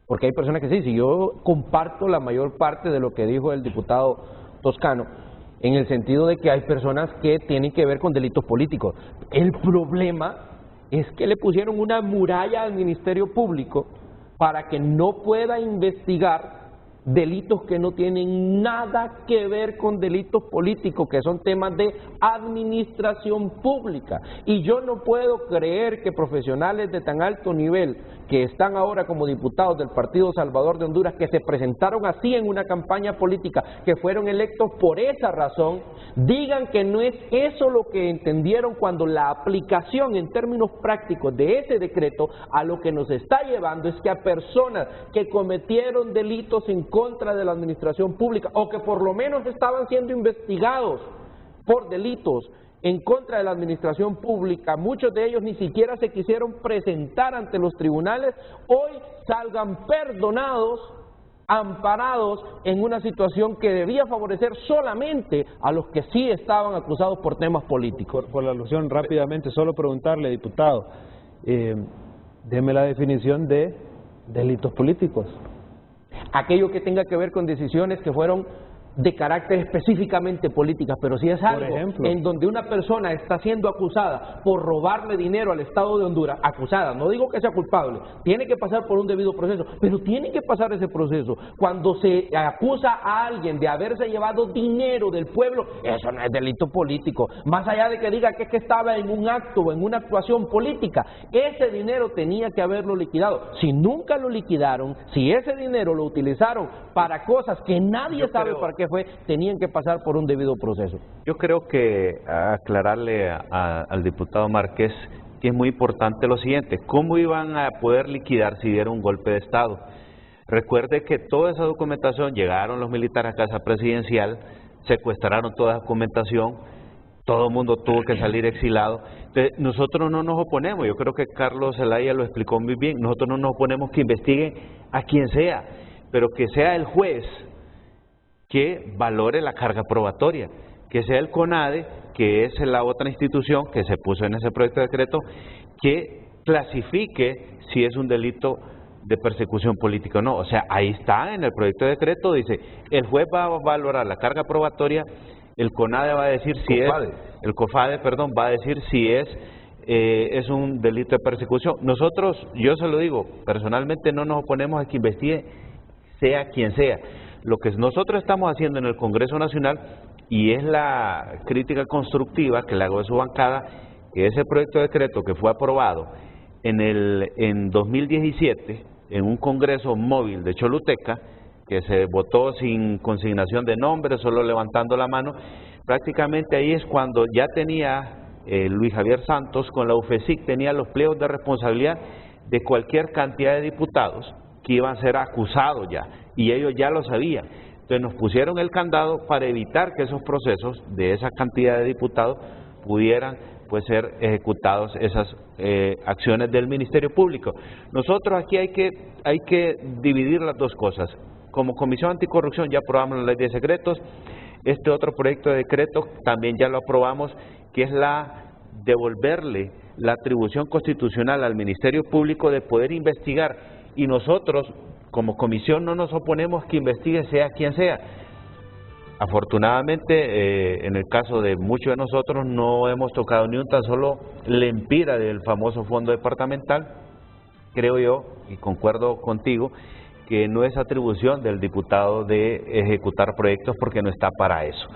Porque hay personas que sí, si yo comparto la mayor parte de lo que dijo el diputado Toscano, en el sentido de que hay personas que tienen que ver con delitos políticos. El problema es que le pusieron una muralla al Ministerio Público para que no pueda investigar delitos que no tienen nada que ver con delitos políticos, que son temas de administración pública. Y yo no puedo creer que profesionales de tan alto nivel, que están ahora como diputados del Partido Salvador de Honduras, que se presentaron así en una campaña política, que fueron electos por esa razón, digan que no es eso lo que entendieron cuando la aplicación en términos prácticos de ese decreto a lo que nos está llevando es que a personas que cometieron delitos en contra de la administración pública o que por lo menos estaban siendo investigados por delitos en contra de la administración pública, muchos de ellos ni siquiera se quisieron presentar ante los tribunales, hoy salgan perdonados, amparados en una situación que debía favorecer solamente a los que sí estaban acusados por temas políticos. Por la alusión, rápidamente, solo preguntarle, diputado, deme la definición de delitos políticos. Aquello que tenga que ver con decisiones que fueron de carácter específicamente políticas, pero si es algo en donde una persona está siendo acusada por robarle dinero al Estado de Honduras, acusada, no digo que sea culpable, tiene que pasar por un debido proceso, pero tiene que pasar ese proceso. Cuando se acusa a alguien de haberse llevado dinero del pueblo, eso no es delito político, más allá de que diga que es que estaba en un acto o en una actuación política, ese dinero tenía que haberlo liquidado. Si nunca lo liquidaron, si ese dinero lo utilizaron para cosas que nadie sabe para qué fue, tenían que pasar por un debido proceso. Yo creo que aclararle al diputado Márquez que es muy importante lo siguiente: ¿cómo iban a poder liquidar si dieron un golpe de Estado? Recuerde que toda esa documentación, llegaron los militares a Casa Presidencial, secuestraron toda esa documentación, todo el mundo tuvo que salir exilado. Entonces, nosotros no nos oponemos, yo creo que Carlos Zelaya lo explicó muy bien, nosotros no nos oponemos que investiguen a quien sea, pero que sea el juez que valore la carga probatoria, que sea el CONADE, que es la otra institución que se puso en ese proyecto de decreto, que clasifique si es un delito de persecución política o no. O sea, ahí está en el proyecto de decreto, dice, el juez va a valorar la carga probatoria, el CONADE va a decir si el COFADE, perdón, va a decir si es un delito de persecución. Nosotros, yo se lo digo, personalmente no nos oponemos a que investigue sea quien sea. Lo que nosotros estamos haciendo en el Congreso Nacional, y es la crítica constructiva que le hago de su bancada, que ese proyecto de decreto que fue aprobado en 2017 en un Congreso móvil de Choluteca, que se votó sin consignación de nombre, solo levantando la mano, prácticamente ahí es cuando ya tenía Luis Javier Santos con la UFESIC, tenía los pliegos de responsabilidad de cualquier cantidad de diputados que iban a ser acusados ya, y ellos ya lo sabían. Entonces nos pusieron el candado para evitar que esos procesos de esa cantidad de diputados pudieran pues ser ejecutados esas acciones del Ministerio Público. Nosotros aquí hay que dividir las dos cosas. Como Comisión Anticorrupción ya aprobamos la ley de secretos, este otro proyecto de decreto también ya lo aprobamos, que es la devolverle la atribución constitucional al Ministerio Público de poder investigar, y nosotros como comisión no nos oponemos que investigue sea quien sea. Afortunadamente, en el caso de muchos de nosotros no hemos tocado ni un tan solo lempira del famoso fondo departamental. Creo yo, y concuerdo contigo, que no es atribución del diputado de ejecutar proyectos porque no está para eso.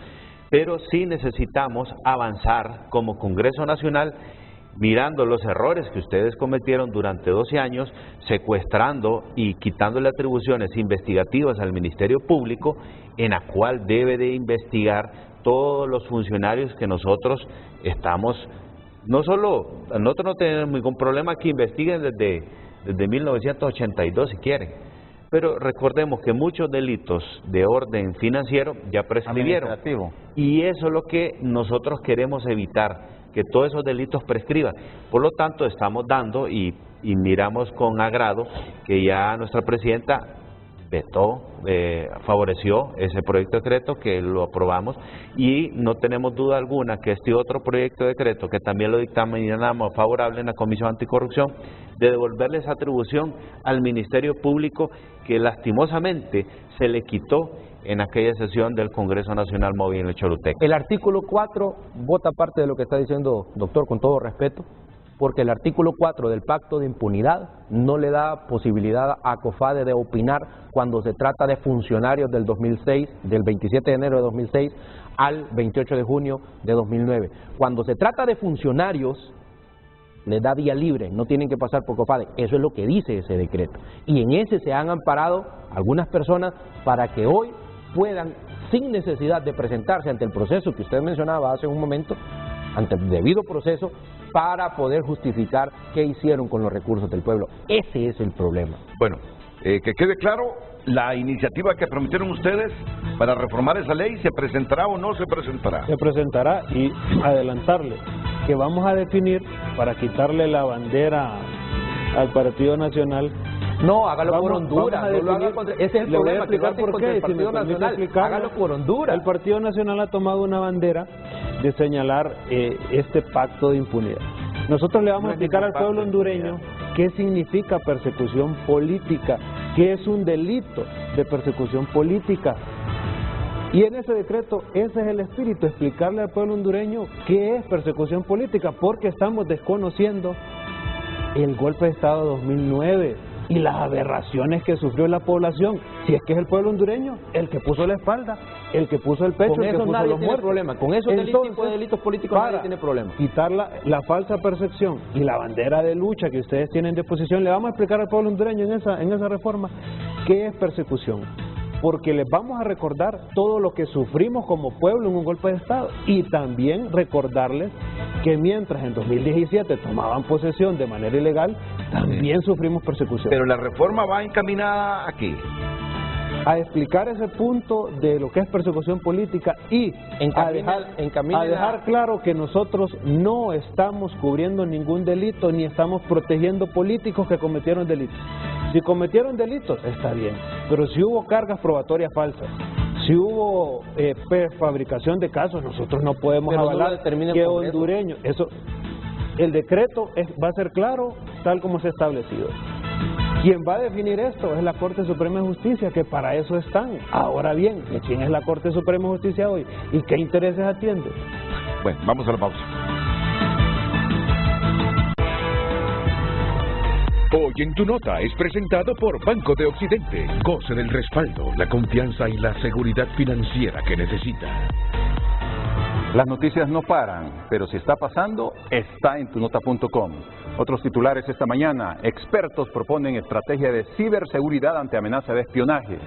Pero sí necesitamos avanzar como Congreso Nacional, mirando los errores que ustedes cometieron durante 12 años, secuestrando y quitándole atribuciones investigativas al Ministerio Público, en la cual debe de investigar todos los funcionarios que nosotros estamos, nosotros no tenemos ningún problema que investiguen desde 1982 si quieren, pero recordemos que muchos delitos de orden financiero ya prescribieron, y eso es lo que nosotros queremos evitar, que todos esos delitos prescriban. Por lo tanto, estamos dando y miramos con agrado que ya nuestra presidenta vetó, favoreció ese proyecto de decreto, que lo aprobamos, y no tenemos duda alguna que este otro proyecto de decreto, que también lo dictaminamos favorable en la Comisión Anticorrupción, de devolverle esa atribución al Ministerio Público que lastimosamente se le quitó en aquella sesión del Congreso Nacional Móvil en Choluteca. El artículo 4 vota parte de lo que está diciendo, doctor, con todo respeto, porque el artículo 4 del Pacto de Impunidad no le da posibilidad a COFADE de opinar cuando se trata de funcionarios del 2006, del 27 de enero de 2006 al 28 de junio de 2009. Cuando se trata de funcionarios les da día libre, no tienen que pasar por COFADE. Eso es lo que dice ese decreto. Y en ese se han amparado algunas personas para que hoy puedan, sin necesidad de presentarse ante el proceso que usted mencionaba hace un momento, ante el debido proceso, para poder justificar qué hicieron con los recursos del pueblo. Ese es el problema. Bueno, que quede claro, la iniciativa que prometieron ustedes para reformar esa ley, ¿se presentará o no se presentará? Se presentará, y adelantarle que vamos a definir, para quitarle la bandera al Partido Nacional. No, hágalo por Honduras, no lo haga contra, ese es el problema, que lo hacen contra el Partido Nacional, hágalo por Honduras. El Partido Nacional ha tomado una bandera de señalar este pacto de impunidad. Nosotros le vamos a explicar al pueblo hondureño qué significa persecución política, qué es un delito de persecución política. Y en ese decreto, ese es el espíritu, explicarle al pueblo hondureño qué es persecución política, porque estamos desconociendo el golpe de Estado de 2009 y las aberraciones que sufrió la población. Si es que es el pueblo hondureño el que puso la espalda, el que puso el pecho, con el que eso puso nadie los tiene muertos. problema, con esos tipos de delitos políticos nadie tiene problema. Quitar la falsa percepción y la bandera de lucha que ustedes tienen de posición, le vamos a explicar al pueblo hondureño en esa reforma qué es persecución, porque les vamos a recordar todo lo que sufrimos como pueblo en un golpe de Estado, y también recordarles que mientras en 2017 tomaban posesión de manera ilegal, también sufrimos persecución. Pero la reforma va encaminada aquí a explicar ese punto de lo que es persecución política y a dejar claro que nosotros no estamos cubriendo ningún delito ni estamos protegiendo políticos que cometieron delitos. Si cometieron delitos, está bien, pero si hubo cargas probatorias falsas, si hubo fabricación de casos, nosotros no podemos avalar que hondureños, el decreto va a ser claro tal como se ha establecido. Quien va a definir esto es la Corte Suprema de Justicia, que para eso están. Ahora bien, ¿quién es la Corte Suprema de Justicia hoy? ¿Y qué intereses atiende? Bueno, vamos a la pausa. Hoy en Tu Nota es presentado por Banco de Occidente. Goce del respaldo, la confianza y la seguridad financiera que necesita. Las noticias no paran, pero si está pasando, está en tunota.com. Otros titulares esta mañana: expertos proponen estrategia de ciberseguridad ante amenaza de espionaje.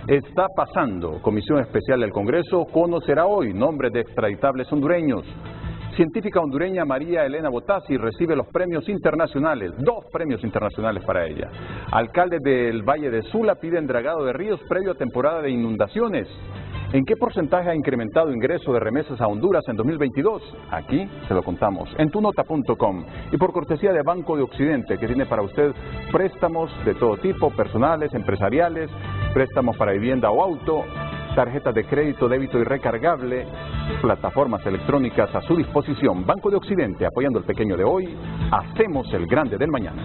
Está pasando, Comisión Especial del Congreso conocerá hoy nombres de extraditables hondureños. Científica hondureña María Elena Botassi recibe los premios internacionales, 2 premios internacionales para ella. Alcaldes del Valle de Sula piden dragado de ríos previo a temporada de inundaciones. ¿En qué porcentaje ha incrementado ingreso de remesas a Honduras en 2022? Aquí se lo contamos en tunota.com. Y por cortesía de Banco de Occidente, que tiene para usted préstamos de todo tipo, personales, empresariales, préstamos para vivienda o auto, tarjetas de crédito, débito y recargable, plataformas electrónicas a su disposición. Banco de Occidente, apoyando el pequeño de hoy, hacemos el grande del mañana.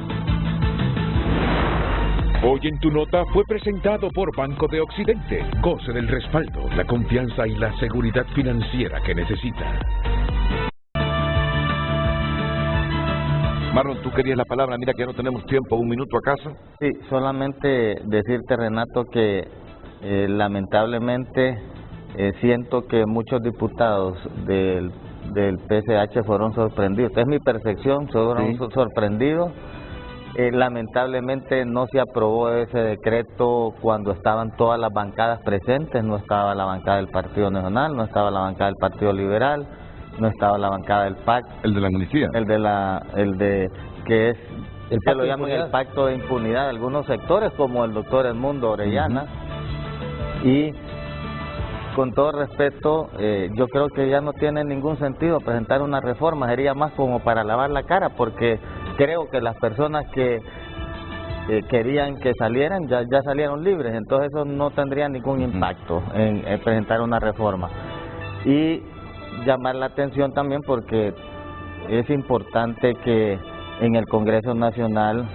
Hoy en Tu Nota fue presentado por Banco de Occidente. Goce del respaldo, la confianza y la seguridad financiera que necesita. Marlon, tú querías la palabra, mira que ya no tenemos tiempo, 1 minuto acaso. Sí, solamente decirte, Renato, que lamentablemente siento que muchos diputados del PCH fueron sorprendidos. Es mi percepción, fueron sorprendidos. Lamentablemente no se aprobó ese decreto cuando estaban todas las bancadas presentes. No estaba la bancada del Partido Nacional, no estaba la bancada del Partido Liberal, no estaba la bancada del PAC. El de la amnistía. Que lo llaman el pacto de impunidad de algunos sectores, como el doctor Edmundo Orellana. Y con todo respeto, yo creo que ya no tiene ningún sentido presentar una reforma, sería más como para lavar la cara, porque creo que las personas que querían que salieran ya salieron libres, entonces eso no tendría ningún impacto en presentar una reforma. Y llamar la atención también porque es importante que en el Congreso Nacional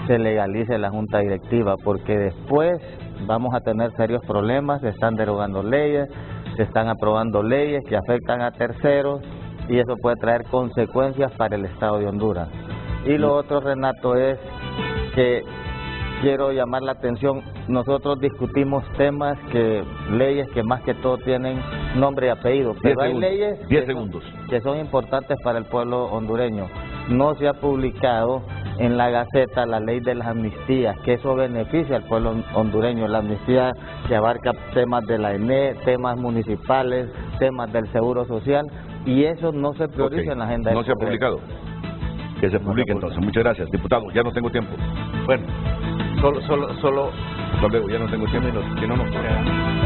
se legalice la Junta Directiva, porque después vamos a tener serios problemas. Se están derogando leyes, se están aprobando leyes que afectan a terceros y eso puede traer consecuencias para el Estado de Honduras. Y lo otro, Renato, es que quiero llamar la atención. Nosotros discutimos leyes que más que todo tienen nombre y apellido, pero hay leyes que son importantes para el pueblo hondureño. no se ha publicado en la Gaceta la ley de las amnistías, que eso beneficia al pueblo hondureño. La amnistía que abarca temas de la ENE, temas municipales, temas del seguro social, y eso no se prioriza en la agenda ¿No del se ha Congreso. publicado? Que se publique entonces. Muchas gracias. Diputado, ya no tengo tiempo. Bueno, solo Hasta luego, ya no tengo tiempo. Si no, no.